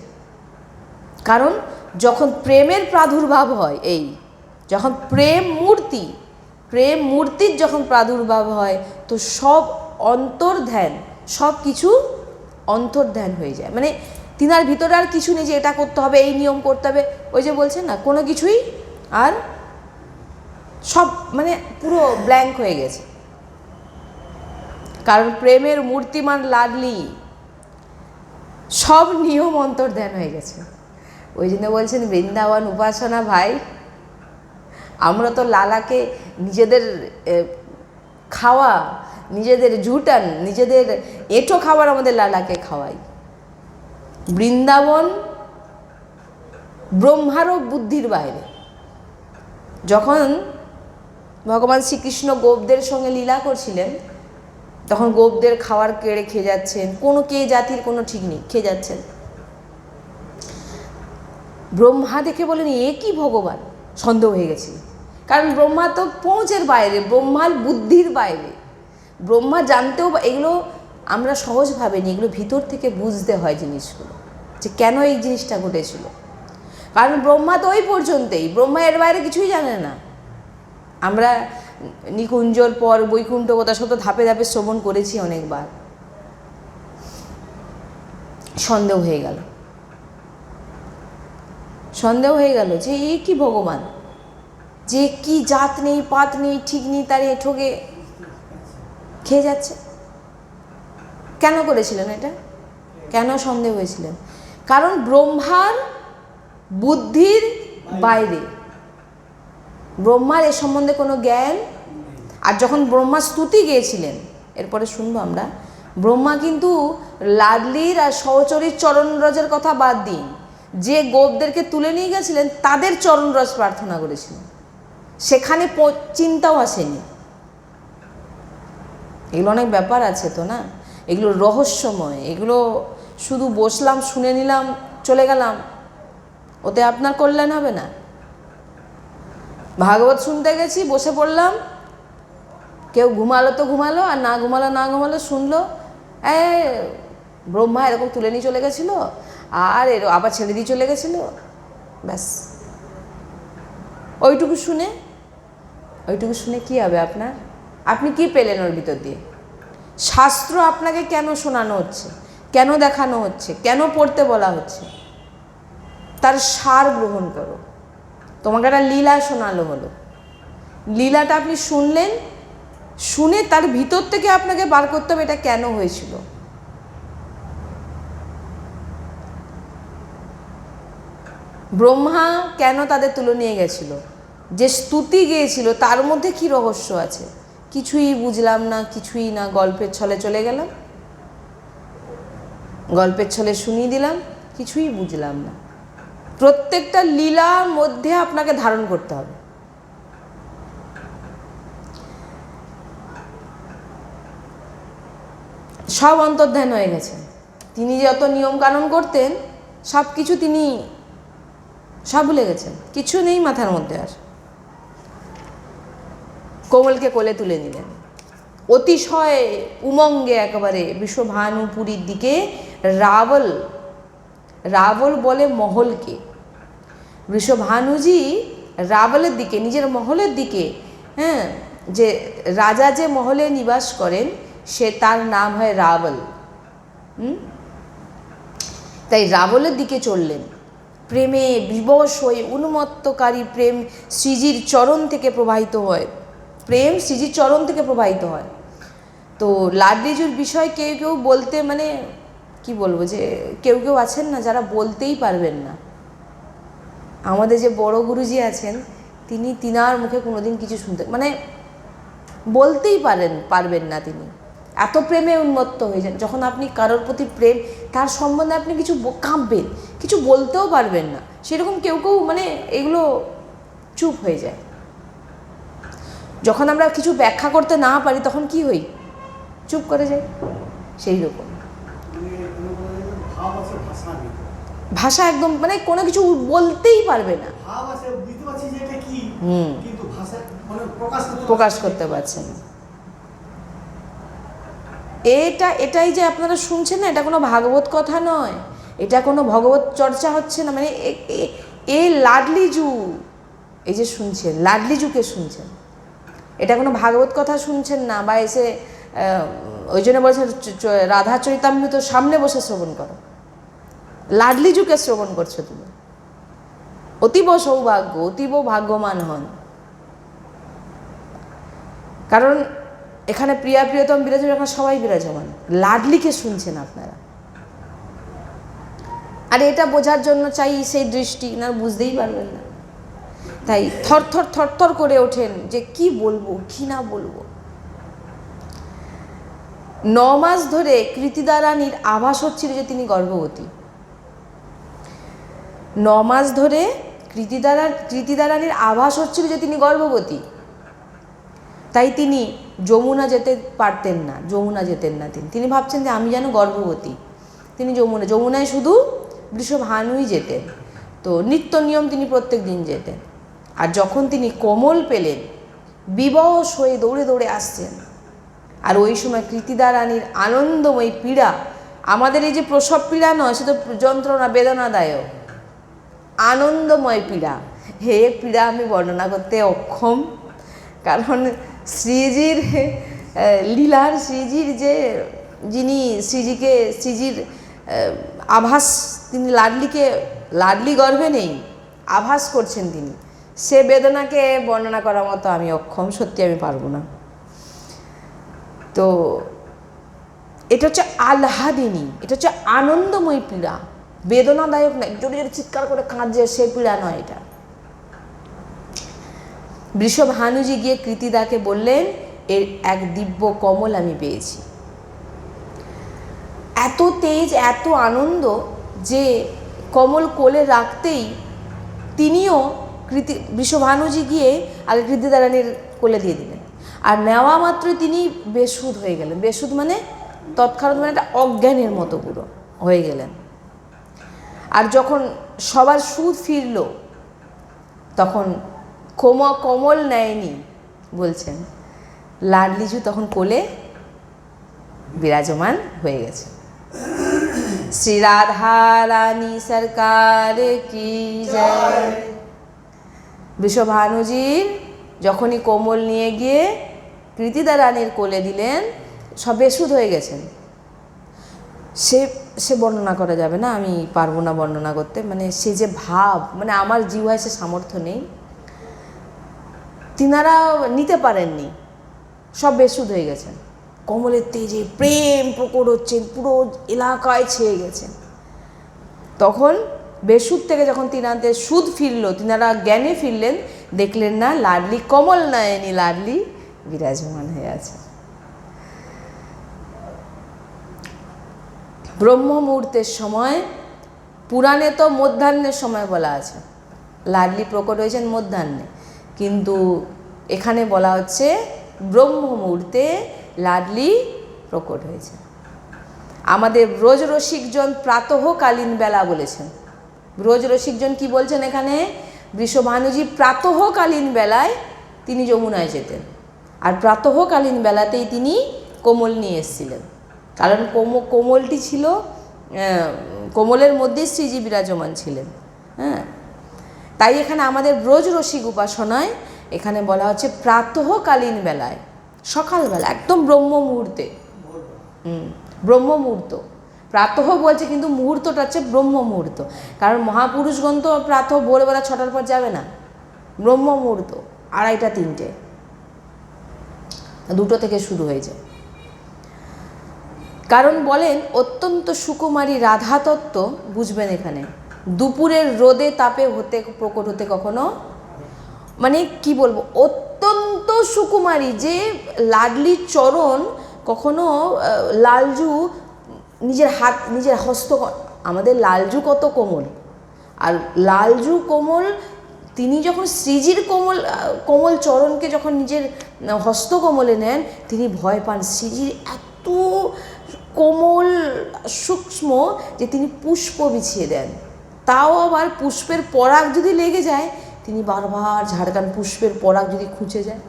কারণ যখন প্রেমের প্রাদুর্ভাব হয়, এই যখন প্রেম মূর্তির যখন প্রাদুর্ভাব হয়, তো সব অন্তর্ধ্যান, সব কিছু অন্তর্ধ্যান হয়ে যায়। মানে তিনার ভিতরে আর কিছু নেই যে এটা করতে হবে, এই নিয়ম করতে হবে, ওই যে বলছেন না, কোনো কিছুই আর, সব মানে পুরো ব্ল্যাঙ্ক হয়ে গেছে। কারণ প্রেমের মূর্তিমান লাডলি, সব নিয়ম অন্তর্ধ্যান হয়ে গেছে। ওই জন্য বলছেন বৃন্দাবন উপাসনা ভাই, আমরা তো লালাকে নিজেদের খাওয়া, নিজেদের জুটান, নিজেদের এঁটো খাবার আমাদের লালাকে খাওয়াই। বৃন্দাবন ব্রহ্মারও বুদ্ধির বাইরে। যখন ভগবান শ্রীকৃষ্ণ গোপদের সঙ্গে লীলা করছিলেন, তখন গোপদের খাবার কেড়ে খেয়ে যাচ্ছেন, কোনো কে জাতির কোনো ঠিক নেই, খেয়ে যাচ্ছেন। ব্রহ্মা দেখে বলেন এ কি ভগবান, সন্দেহ হয়ে গেছে। কারণ ব্রহ্মা তো পৌঁছের বাইরে, ব্রহ্মার বুদ্ধির বাইরে। ব্রহ্মা জানতেও, এগুলো আমরা সহজ ভাবেনি, এগুলো ভিতর থেকে বুঝতে হয় জিনিসগুলো, যে কেন এই জিনিসটা ঘটেছিল। কারণ ব্রহ্মা তো ওই পর্যন্তই, ব্রহ্মা এর বাইরে কিছুই জানে না। আমরা নিকুঞ্জর পর বৈকুণ্ঠ কথা সব তো ধাপে ধাপে শ্রবণ করেছি অনেকবার। সন্দেহ হয়ে গেল, সন্দেহ হয়ে গেল যে এ কি ভগবান, যে কি জাত নেই, পাত নেই, ঠিক নেই, তার ঠকে খেয়ে যাচ্ছে। কেন করেছিলেন এটা? কেন সন্দেহ হয়েছিলেন? কারণ ব্রহ্মার বুদ্ধির বাইরে, ব্রহ্মার এ সম্বন্ধে কোনো জ্ঞান। আর যখন ব্রহ্মা স্তুতি গেয়েছিলেন, এরপরে শুনবো আমরা, ব্রহ্মা কিন্তু লাডলির আর সহচরীর চরণরজের কথা বাদ দিন, যে গোপদেরকে তুলে নিয়ে গেছিলেন তাদের চরণরজ প্রার্থনা করেছিলেন, সেখানে চিন্তাও আসেনি। এগুলো অনেক ব্যাপার আছে তো না, এগুলো রহস্যময়। এগুলো শুধু বসলাম, শুনে নিলাম, চলে গেলাম, ওতে আপনার কল্যাণ হবে না। ভাগবত শুনতে গেছি, বসে পড়লাম, কেউ ঘুমালো তো ঘুমালো, আর না ঘুমালো না ঘুমালো, শুনলো ব্রহ্মা এরকম তুলে নিয়ে চলে গেছিলো, আর আবার ছেড়ে দিয়ে চলে গেছিলো, ব্যাস। ওইটুকু শুনে কি হবে আপনার? আপনি কি পেলেন ওর ভিতর দিয়ে? শাস্ত্র আপনাকে কেন শোনানো হচ্ছে, কেন দেখানো হচ্ছে, কেন পড়তে বলা হচ্ছে? তার সার গ্রহণ করো। তোমাকে একটা লীলা শোনালো হলো, লীলাটা আপনি শুনলেন, শুনে তার ভিতর থেকে আপনাকে বার করতে হবে এটা কেন হয়েছিল। ব্রহ্মা কেন তাদের তুলে নিয়ে গেছিল, যে স্তুতি গিয়েছিল তার মধ্যে কি রহস্য আছে? কিছুই বুঝলাম না, কিছুই না, গল্পের ছলে চলে গেলাম, গল্পের ছলে শুনিয়ে দিলাম, কিছুই বুঝলাম না। প্রত্যেকটা লীলার মধ্যে আপনাকে ধারণ করতে হবে। সব অন্তর্ধান হয়ে গেছে। তিনি যত নিয়ম কানুন করতেন সব কিছু তিনি সব ভুলে গেছেন, কিছু নেই মাথার মধ্যে আর। কোমলকে কোলে তুলে নিলেন, অতিশয় উমঙ্গে একেবারে বিশ্বভানুপুরীর দিকে। রাবল বলে মহলকে, বৃষভানুজি রাবলের দিকে, নিজের মহলের দিকে, হ্যাঁ, যে রাজা যে মহলে নিবাস করেন সে তার নাম হয় রাবল। তাই রাবণের দিকে চললেন, প্রেমে বিবশ হয়ে উন্মত্তকারী প্রেম শ্রীজির চরণ থেকে প্রবাহিত হয়, প্রেম শ্রীজির চরণ থেকে প্রবাহিত হয়। তো লাডলিজুর বিষয় কেউ কেউ বলতে মানে কি বলবো, যে কেউ কেউ আছেন না যারা বলতেই পারবেন না। আমাদের যে বড় গুরুজি আছেন, তিনার মুখে কোনোদিন কিছু শুনতে মানে বলতেই পারবেন না। তিনি এত প্রেমে উন্মত্ত হয়ে যান, যখন আপনি কারোর প্রতি প্রেম, তার সম্বন্ধে আপনি কিছু কাঁপবেন, কিছু বলতেও পারবেন না। সেরকম কেউ কেউ মানে এগুলো চুপ হয়ে যায়। যখন আমরা কিছু ব্যাখ্যা করতে না পারি তখন কি হই, চুপ করে যাই। সেই রকম ভাষা একদম মানে কোনো কিছু বলতেই পারবে না, প্রকাশ করতে পারছে না। এটাই যে আপনারা শুনছেন না, এটা কোনো ভাগবত কথা নয়, এটা কোনো ভগবত চর্চা হচ্ছে না। মানে এ লাডলিজু, এই যে শুনছেন লাডলিজুকে শুনছেন, এটা কোনো ভাগবত কথা শুনছেন না। বা এসে ওই জন্য বলছে রাধা চরিতামৃত সামনে বসে শ্রবণ করো, লাডলিজুকে শ্রবণ করছো তুমি, অতীব সৌভাগ্য, অতীব ভাগ্যবান হন। কারণ এখানে প্রিয়া প্রিয়তম বিরাজমান, এখানে সবাই বিরাজমান, লাডলিকে শুনছেন আপনারা। আর এটা বোঝার জন্য চাই সেই দৃষ্টি, না বুঝতেই পারবেন না। তাই থরথর করে ওঠেন যে কি বলবো কি না বলবো। 9 মাস ধরে কৃতিদা রানীর আভাস হচ্ছিল যে তিনি গর্ভবতী। 9 মাস ধরে কৃতিদা রানীর আভাস হচ্ছিল যে তিনি গর্ভবতী। তাই তিনি যমুনা যেতে পারতেন না, যমুনা যেতেন না। তিনি ভাবছেন যে আমি যেন গর্ভবতী। তিনি যমুনায় শুধু বৃষভানুই যেতেন। তো নিত্য নিয়ম তিনি প্রত্যেক দিন যেতেন। আর যখন তিনি কোমল পেলেন, বিবশ হয়ে দৌড়ে দৌড়ে আসছেন। আর ওই সময় কৃতিদা রানীর আনন্দময় পীড়া, আমাদের এই যে প্রসব পীড়া নয়, সে তো যন্ত্রণা বেদনাদায়ক, আনন্দময় পীড়া। হে পীড়া আমি বর্ণনা করতে অক্ষম। কারণ শ্রীজির লীলার, শ্রীজির যে যিনি শ্রীজির আভাস, তিনি লাডলি গর্ভে নেই, আভাস করছেন তিনি, সে বেদনাকে বর্ণনা করার মতো আমি অক্ষম, সত্যি আমি পারবো না। তো এটা হচ্ছে আহ্লাদিনী, এটা হচ্ছে আনন্দময় পীড়া, বেদনাদায়ক নয়, জোরে জোরে চিৎকার করে কাঁদছে সে পীড়া নয় এটা। বৃষভানুজি গিয়ে কৃতিদাকে বললেন, এর এক দিব্য কমল আমি পেয়েছি। এত তেজ, এত আনন্দ যে কমল কোলে রাখতেই তিনিও বৃষভানুজি গিয়ে আগে কৃতিদা রানীর কোলে দিয়ে দিলেন। আর নেওয়া মাত্রই তিনি বেসুধ হয়ে গেলেন। বেসুধ মানে তৎক্ষণাৎ, মানে একটা অজ্ঞানের মতো পুরো হয়ে গেলেন। আর যখন সবার সুদ ফিরল, তখন কমল নেয়নি বলছেন, লাডলিজু তখন কোলে বিরাজমান হয়ে গেছে। শ্রী রাধা রানী সরকার কি জয়। বৃষভানুজির যখনই কোমল নিয়ে গিয়ে কৃতিদা রানীর কোলে দিলেন, সব বেসুধ হয়ে গেছেন। সে বর্ণনা করা যাবে না, আমি পারবো না বর্ণনা করতে। মানে সে যে ভাব, মানে আমার জিহ্বায় সে সামর্থ্য নেই, তিনারা নিতে পারেননি, সব বেসুধ হয়ে গেছেন। কমলের তেজে প্রেম প্রকট হচ্ছেন, পুরো এলাকায় ছেয়ে গেছেন। তখন বেসুধ থেকে যখন তিনাদের সুদ ফিরল, তিনারা জ্ঞানে ফিরলেন, দেখলেন না লাডলি কমল নয়নি, লাডলি বিরাজমান হয়ে আছে। ব্রহ্ম মুহূর্তের সময়, পুরাণে তো মধ্যাহ্নের সময় বলা আছে, লাডলি প্রকট হয়েছেন মধ্যাহ্নে, কিন্তু এখানে বলা হচ্ছে ব্রহ্ম মুহূর্তে লাডলি প্রকট হয়েছে। আমাদের ব্রজ রসিকজন প্রাতঃকালীন বেলা বলেছেন। ব্রজ রসিকজন কি বলছেন এখানে, বৃষভানুজি প্রাতঃকালীন বেলায় তিনি যমুনায় যেতেন, আর প্রাতঃকালীন বেলাতেই তিনি কোমল নিয়ে এসেছিলেন। কারণ কোমলটি ছিল, কোমলের মধ্যে শ্রীজি বিরাজমান ছিলেন। হ্যাঁ, তাই এখানে আমাদের ব্রজ রসিক উপাসনায় এখানে বলা হচ্ছে প্রাতঃকালীন বেলায়, সকালবেলা, একদম ব্রহ্ম মুহূর্তে। ব্রহ্ম মুহূর্ত, প্রাতঃ বলছে, কিন্তু মুহূর্তটা হচ্ছে ব্রহ্ম মুহূর্ত। কারণ মহাপুরুষগণ তো প্রাতঃ ভোরবেলা 6টার পর যাবে না, ব্রহ্ম মুহূর্ত 2:30 3টে, 2টো থেকে শুরু হয়ে যায়। কারণ বলেন অত্যন্ত সুকুমারী রাধা তত্ত্ব বুঝবেন এখানে, দুপুরের রোদে তাপে হতে প্রকট হতে কখনো, মানে কি বলবো, অত্যন্ত সুকুমারী, যে লাডলি চরণ কখনো লালজু নিজের হাত নিজের হস্ত, আমাদের লালজু কত কোমল, আর লালজু কোমল, তিনি যখন শ্রীজির কোমল কোমল চরণকে যখন নিজের হস্তকমলে নেন, তিনি ভয় পান। শ্রীজির এত কোমল সূক্ষ্ম যে তিনি পুষ্প বিছিয়ে দেন, তাও আবার পুষ্পের পরাগ যদি লেগে যায় তিনি বারবার ঝাড়খান, পুষ্পের পরাগ যদি খুঁজে যায়,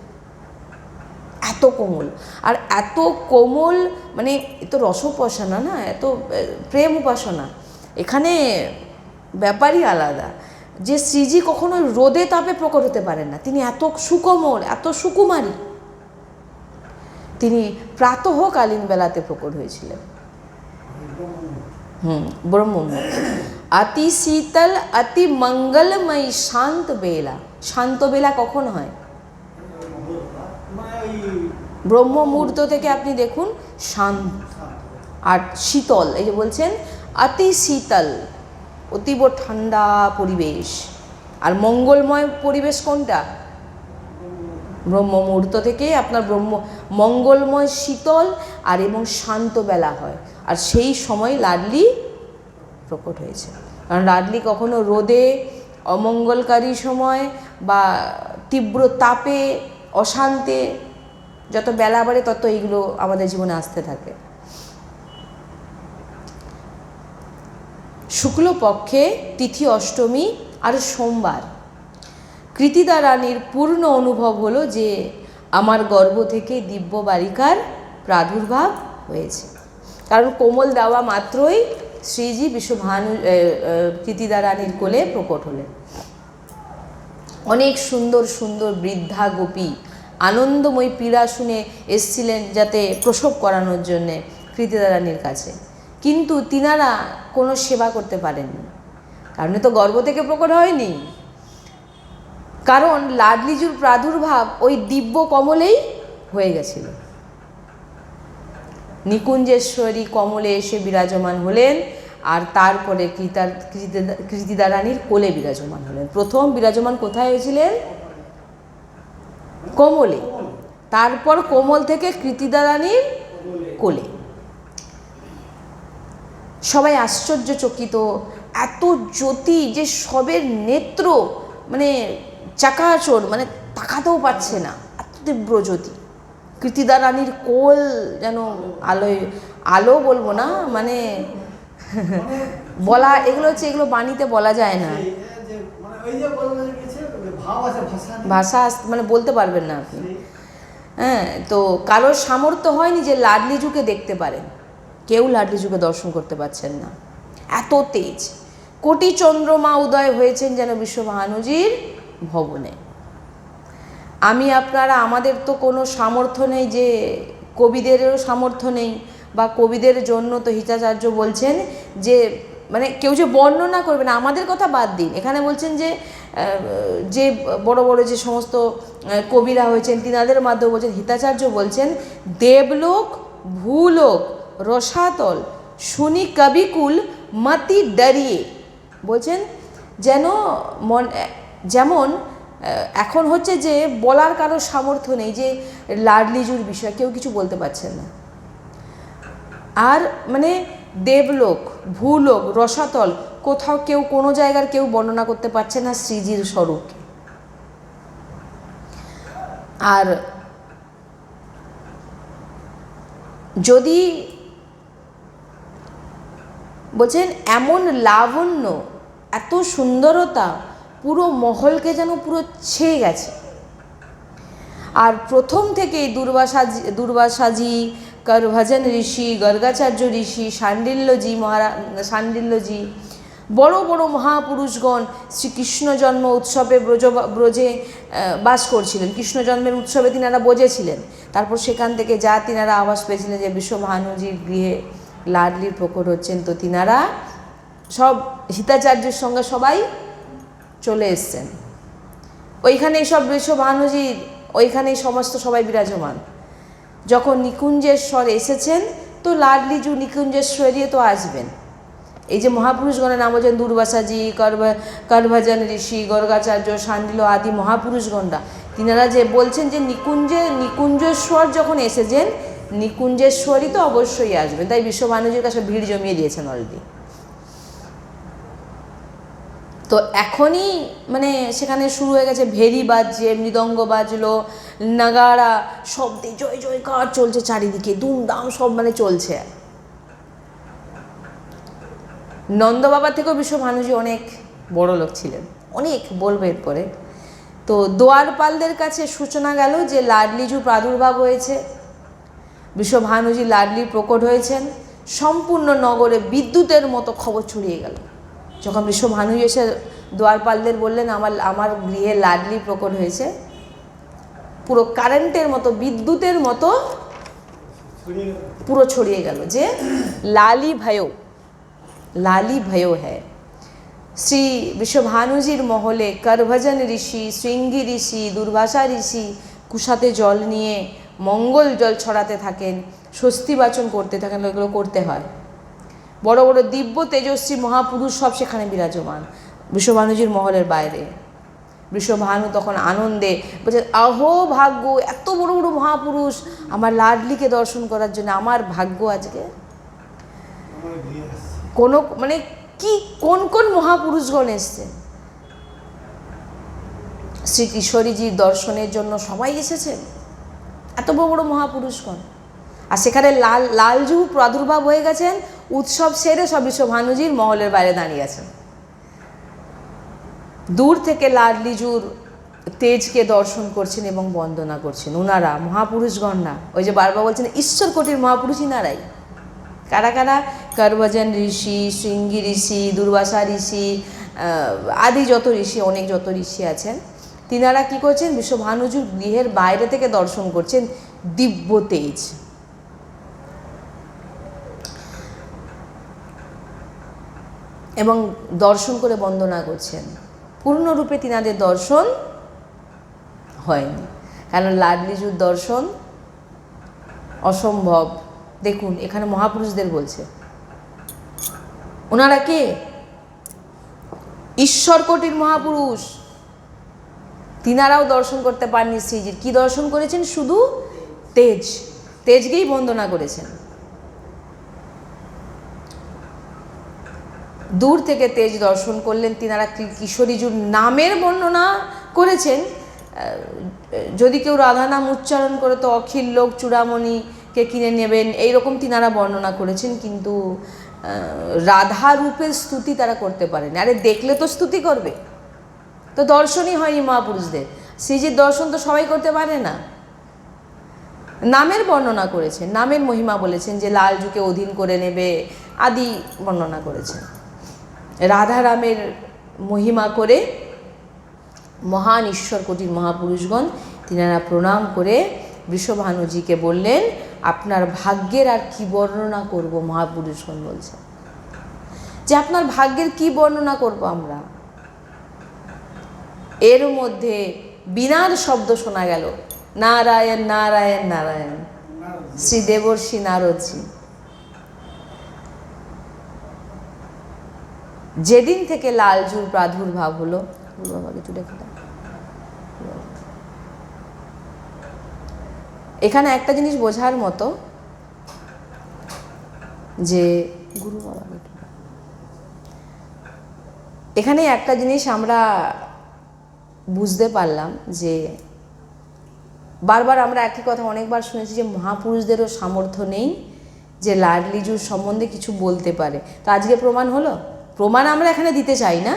এত কোমল। আর এত কোমল, মানে এ তো রসোপাসনা না, এত প্রেম উপাসনা, এখানে ব্যাপারই আলাদা। যে শ্রীজি কখনো রোদে তাপে প্রকট হতে পারেন না, তিনি এত সুকোমল, এত সুকুমারী, তিনি প্রাতঃকালীন বেলাতে প্রকট হয়েছিলেন। ব্রহ্মমুহূর্ত, অতি শীতল অতি মঙ্গলময়ী শান্ত বেলা। শান্ত বেলা কখন হয়? ব্রহ্ম মুহূর্ত থেকে আপনি দেখুন শান্ত আর শীতল, এই যে বলছেন অতি শীতল, অতীব ঠান্ডা পরিবেশ। আর মঙ্গলময় পরিবেশ কোনটা? ব্রহ্ম মুহূর্ত থেকে আপনার মঙ্গলময় শীতল আর এবং শান্ত বেলা হয়। আর সেই সময় লাডলি প্রকট হয়েছে। কারণ লাডলি কখনো রোদে, অমঙ্গলকারী সময় বা তীব্র তাপে, অশান্তে, যত বেলা বাড়ে তত এইগুলো আমাদের জীবনে আসতে থাকে। শুক্লপক্ষে তিথি অষ্টমী আর সোমবার কৃতিদা রানীর পূর্ণ অনুভব হলো যে আমার গর্ভ থেকে দিব্য বালিকার প্রাদুর্ভাব হয়েছে। কারণ কোমল দেওয়া মাত্রই শ্রীজি বিশ্বভানু কৃতিদা রানীর কোলে প্রকট হলেন। অনেক সুন্দর সুন্দর বৃদ্ধা গোপী আনন্দময়ী পীড়া শুনে এসছিলেন যাতে প্রসব করানোর জন্যে কৃতিদা রানীর কাছে, কিন্তু তিনারা কোনো সেবা করতে পারেননি। কারণ তো গর্ভ থেকে প্রকট হয়নি, কারণ লাডলিজুর প্রাদুর্ভাব ওই দিব্য কমলেই হয়ে গেছিল। নিকুঞ্জেশ্বরী কমলে এসে বিরাজমান হলেন, আর তারপরে কৃতিদা রানীর কোলে বিরাজমান হলেন। প্রথম বিরাজমান কোথায় হয়েছিলেন? কোমলে, তারপর কোমল থেকে কৃতিদা রানীর কোলে। সবাই আশ্চর্যচকিত, এত জ্যোতি যে সবের নেত্র মানে চাকাচোর, মানে তাকাতেও পারছে না, এত তীব্র জ্যোতি। কৃতিদা রানীর কোল যেন আলোয়, আলো বলবো না, মানে বলা, এগুলো হচ্ছে, এগুলো বাণীতে বলা যায় না, ভাষা মানে বলতে পারবেন না আপনি। হ্যাঁ, তো কারোর সামর্থ্য হয়নি যে লাডলিজুকে দেখতে পারেন, কেউ লাডলিজুকে দর্শন করতে পারছেন না, এত তেজ। কোটি চন্দ্রমা উদয় হয়েছেন যেন বিশ্বভানুজির ভবনে। আমি আপনারা, আমাদের তো কোনো সামর্থ্য নেই, যে কবিদেরও সামর্থ্য নেই, বা কবিদের জন্য তো হিতাচার্য বলছেন যে মানে কেউ যে বর্ণনা করবে না, আমাদের কথা বাদ দিন, এখানে বলছেন যে যে বড় বড় যে সমস্ত কবিরা হয়েছেন তিনাদের মাধ্যমে বলছেন, হিতাচার্য বলছেন দেবলোক ভূলোক রসাতল শুনি কবিকুল মতি ডরিয়ে, বলছেন যেন যেমন এখন হচ্ছে যে বলার কারোর সামর্থ্য নেই, যে লাডলিজুর বিষয় কেউ কিছু বলতে পারছেন না। আর মানে দেবলোক ভূলোক রসাতল কোথাও কেউ, কোনো জায়গার কেউ বর্ণনা করতে পারছে না শ্রীজির স্বরূপকে। আর যদি বলছেন এমন লাবণ্য, এত সুন্দরতা পুরো মহলকে যেন পুরো ছেয়ে গেছে। আর প্রথম থেকেই দুর্বাসাজি, করভজন ঋষি, গর্গাচার্য ঋষি, শাণ্ডিল্যজি, বড় বড় মহাপুরুষগণ শ্রীকৃষ্ণ জন্ম উৎসবে ব্রজে বাস করছিলেন। কৃষ্ণ জন্মের উৎসবে তিনারা বোঝেছিলেন। তারপর সেখান থেকে তিনারা আভাস পেয়েছিলেন যে বিশ্বভানুজির গৃহে লাডলির প্রকট হচ্ছেন। তো তিনারা সব হিতাচার্যের সঙ্গে সবাই চলে এসছেন ওইখানে, সব বৃষভানুজির ওইখানেই সমস্ত সবাই বিরাজমান। যখন নিকুঞ্জেশ্বর এসেছেন তো লাডলিজু নিকুঞ্জেশ্বরী তো আসবেন। এই যে মহাপুরুষগণের নাম বলছেন দুর্বাসাজি, করভজন ঋষি, গর্গাচার্য, সান্ডিল্য আদি মহাপুরুষগণরা, তিনারা যে বলছেন যে নিকুঞ্জেশ্বর যখন এসেছেন, নিকুঞ্জেশ্বরী তো অবশ্যই আসবেন। তাই বিশ্বভানুজির কাছে ভিড় জমিয়ে দিয়েছেন অলরেডি। তো এখনই মানে সেখানে শুরু হয়ে গেছে, ভেরি বাজছে, মৃদঙ্গ বাজলো, নাগাড়া শব্দে জয় জয়কার চলছে চারিদিকে, দুমদাম সব মানে চলছে। নন্দবাবার থেকেও বিশ্বভানুজি অনেক বড় লোক ছিলেন, অনেক বলবে এরপরে। তো দোয়ারপালদের কাছে সূচনা গেল যে লাডলিজু প্রাদুর্ভাব হয়েছে, বিশ্বভানুজি লাডলি প্রকট হয়েছেন। সম্পূর্ণ নগরে বিদ্যুতের মতো খবর ছড়িয়ে গেল। যখন বিশ্বভানুজি এসে দোয়ারপালদের বললেন আমার গৃহে লাডলি প্রকট হয়েছে, পুরো কারেন্টের মতো, বিদ্যুতের মতো পুরো ছড়িয়ে গেল যে লালি भयो হ্যায়। শ্রী বিশ্বভানুজির মহলে করভজন ঋষি, শৃঙ্গী ঋষি, দুর্বাসা ঋষি কুশাতে জল নিয়ে মঙ্গল জল ছড়াতে থাকেন, স্বস্তিবাচন করতে থাকেন। এগুলো করতে হয়। বড় বড় দিব্য তেজস্বী মহাপুরুষ সব সেখানে বিরাজমান বিশ্বভানুজির মহলের বাইরে। বিশ্বভানু তখন আনন্দে বলছে, আহো ভাগ্য, এত বড় বড় মহাপুরুষ আমার লাডলিকে দর্শন করার জন্য, আমার ভাগ্য আজকে। কোনো মানে কি কোন কোন মহাপুরুষগণ এসছেন, শ্রী কিশোরীজির দর্শনের জন্য সবাই এসেছেন, এত বড় বড় মহাপুরুষগণ। আর সেখানে লালজু প্রাদুর্ভাব হয়ে গেছেন, উৎসব সেরে সব বিশ্বভানুজির মহলের বাইরে দাঁড়িয়ে আছেন। দূর থেকে লাডলিজুর তেজকে দর্শন করছেন এবং বন্দনা করছেন। ওনারা মহাপুরুষগণ না, ওই যে বারবার বলছেন ঈশ্বর কোটির মহাপুরুষ ইনারাই। কারা কারা? করভজন ঋষি, শৃঙ্গী ঋষি, দুর্বাসা ঋষি আদি যত ঋষি, অনেক যত ঋষি আছেন, তিনারা কি করছেন? বিশ্বভানুজির গৃহের বাইরে থেকে দর্শন করছেন দিব্য তেজ। এবং দর্শন করে বন্দনা করছেন। পূর্ণরূপে তিনাদের দর্শন হয়নি, কারণ লাডলিজুর দর্শন অসম্ভব। দেখুন এখানে মহাপুরুষদের বলছে, ওনারা কে? ঈশ্বর কোটির মহাপুরুষ। তিনারাও দর্শন করতে পারেননি শ্রীজির। কি দর্শন করেছেন? শুধু তেজকেই বন্দনা করেছেন। দূর থেকে তেজ দর্শন করলেন। তিনারা কিশোরীজুর নামের বর্ণনা করেছেন। যদি কেউ রাধা নাম উচ্চারণ করে তো অখিল লোক চূড়ামণিকে কিনে নেবেন, এইরকম তিনারা বর্ণনা করেছেন। কিন্তু রাধা রূপের স্তুতি তারা করতে পারেন। আরে দেখলে তো স্তুতি করবে, তো দর্শনই হয়নি মহাপুরুষদের। শ্রীজির দর্শন তো সবাই করতে পারে না। নামের বর্ণনা করেছেন, নামের মহিমা বলেছেন যে লালজুকে অধীন করে নেবে আদি বর্ণনা করেছেন। রাধারামের মহিমা করে মহান ঈশ্বর কোটির মহাপুরুষগণ তিনারা প্রণাম করে বৃষভানুজিকে বললেন, আপনার ভাগ্যের আর কি বর্ণনা করব? মহাপুরুষগণ বলছেন যে আপনার ভাগ্যের কি বর্ণনা করব আমরা। এর মধ্যে বিনার শব্দ শোনা গেল, নারায়ণ নারায়ণ নারায়ণ। শ্রী দেবর্ষি নারদজি যেদিন থেকে লালজুর প্রাদুর্ভাব হলো, এখানে একটা জিনিস বোঝার মতো যে গুরু বাবা, এখানে একটা জিনিস আমরা বুঝতে পারলাম যে বারবার আমরা একই কথা অনেকবার শুনেছি যে মহাপুরুষদেরও সামর্থ্য নেই যে লাডলিজুর সম্বন্ধে কিছু বলতে পারে। তো আজকে প্রমাণ হলো। প্রমাণ আমরা এখানে দিতে চাই না,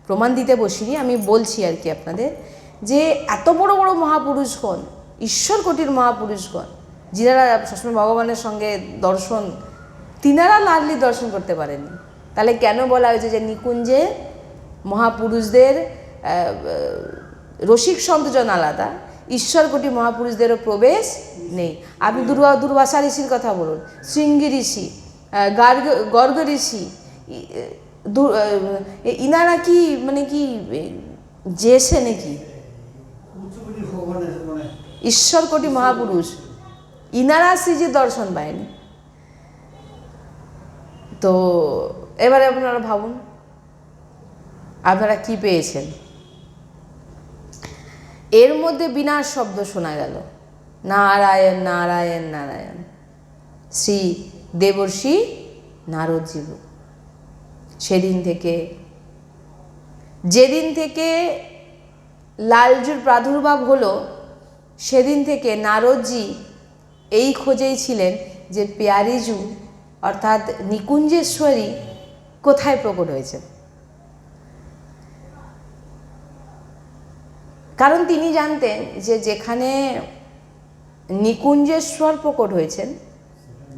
প্রমাণ দিতে বসিনি, আমি বলছি আর কি আপনাদের যে এত বড় বড় মহাপুরুষগণ, ঈশ্বর কোটির মহাপুরুষগণ, যিনারা সবসময় ভগবানের সঙ্গে দর্শন, তিনারা লাডলি দর্শন করতে পারেননি। তাহলে কেন বলা হয়েছে যে নিকুঞ্জে মহাপুরুষদের রসিক সন্তজন আলাদা, ঈশ্বর কোটি মহাপুরুষদেরও প্রবেশ নেই? আপনি দুর্বাসা ঋষির কথা বলুন, শৃঙ্গী ঋষি, গর্গ ঋষি, ইনারা কি মানে কি যেছে নাকি ঈশ্বর কোটি মহাপুরুষ, ইনারা শ্রীজির দর্শন পায়নি। তো এবারে আপনারা ভাবুন আপনারা কি পেয়েছেন। এর মধ্যে বিনাশ শব্দ শোনা গেল, নারায়ণ নারায়ণ নারায়ণ। শ্রী দেবর্ষি নারদজি সেদিন থেকে, যেদিন থেকে লালজুর প্রাদুর্ভাব হলো সেদিন থেকে নারদজি এই খোঁজেই ছিলেন যে পেয়ারিজু অর্থাৎ নিকুঞ্জেশ্বরী কোথায় প্রকট হয়েছে। কারণ তিনি জানতেন যে যেখানে নিকুঞ্জেশ্বর প্রকট হয়েছেন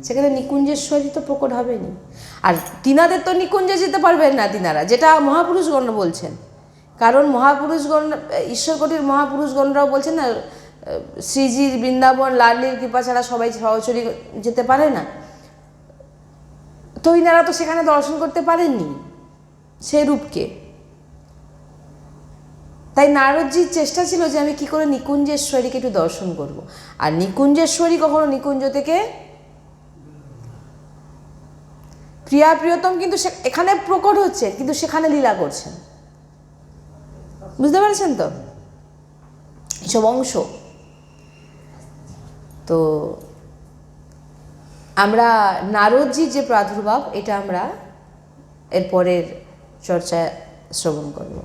সেখানে নিকুঞ্জেশ্বরী তো প্রকট হবেনি। আর তিনাদের তো নিকুঞ্জে যেতে পারবেন না তিনারা, যেটা মহাপুরুষগণ বলছেন। কারণ মহাপুরুষগণ, ঈশ্বরকোটির মহাপুরুষগণরাও বলছেন না, শ্রীজির বৃন্দাবন লাডলির কৃপা ছাড়া সবাই সহচরী যেতে পারে না। তো ইনারা তো সেখানে দর্শন করতে পারেননি সেই রূপকে। তাই নারদজির চেষ্টা ছিল যে আমি কি করে নিকুঞ্জেশ্বরীকে একটু দর্শন করব। আর নিকুঞ্জেশ্বরী কখনো নিকুঞ্জ থেকে, প্রিয়া প্রিয়তম কিন্তু এখানে প্রকট হচ্ছে কিন্তু সেখানে লীলা করছেন, বুঝতে পারছেন তো এসব অংশ। তো আমরা নারদজির যে প্রাদুর্ভাব এটা আমরা এর পরের চর্চায় শ্রবণ করব।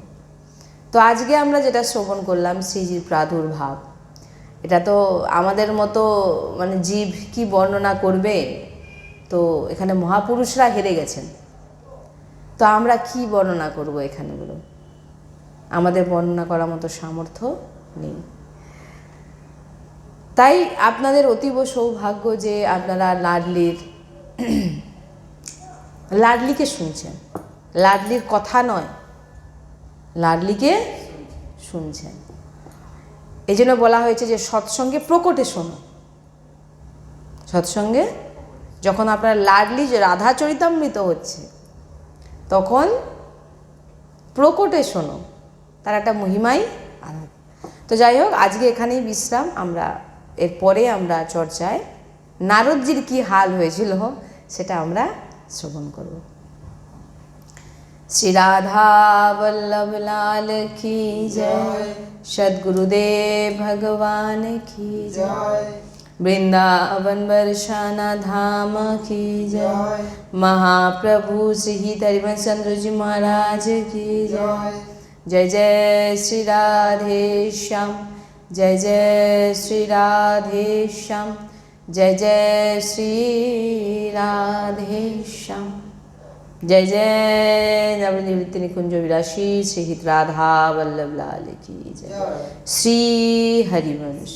তো আজকে আমরা যেটা শ্রবণ করলাম শ্রীজির প্রাদুর্ভাব, এটা তো আমাদের মতো মানে জীব কি বর্ণনা করবে। তো এখানে মহাপুরুষরা হেরে গেছেন, তো আমরা কি বর্ণনা করব এখানে বলুন। আমাদের বর্ণনা করার মতো সামর্থ্য নেই। তাই আপনাদের অতীব সৌভাগ্য যে আপনারা লাডলিকে শুনছেন, লাডলির কথা নয়, লাডলিকে শুনছেন। এই জন্য বলা হয়েছে যে সৎসঙ্গে প্রকটে শোনো। সৎসঙ্গে যখন আপনার লাডলি যে রাধা চরিতামৃত হচ্ছে তখন প্রকটে শোনো, তার একটা মহিমাই আলাদা। তো যাই হোক, আজকে এখানেই বিশ্রাম। আমরা এরপরে আমরা চর্চায় নারদজির কি হাল হয়েছিল সেটা আমরা শ্রবণ করব। श्री राधा वल्लभ लाल की जय, सद्गुरुदेव भगवान की जय, वृंदावन बरसाना धाम की जय, महाप्रभु श्री हरिवंशचंद्र जी महाराज की जय। जय जय श्री राधे श्याम, जय जय श्री राधे श्याम, जय जय श्री राधे श्याम। जय जय नवनिवृत्ति निकुंज विलासी श्री राधा वल्लभ लाल की जय। श्री हरिवंश।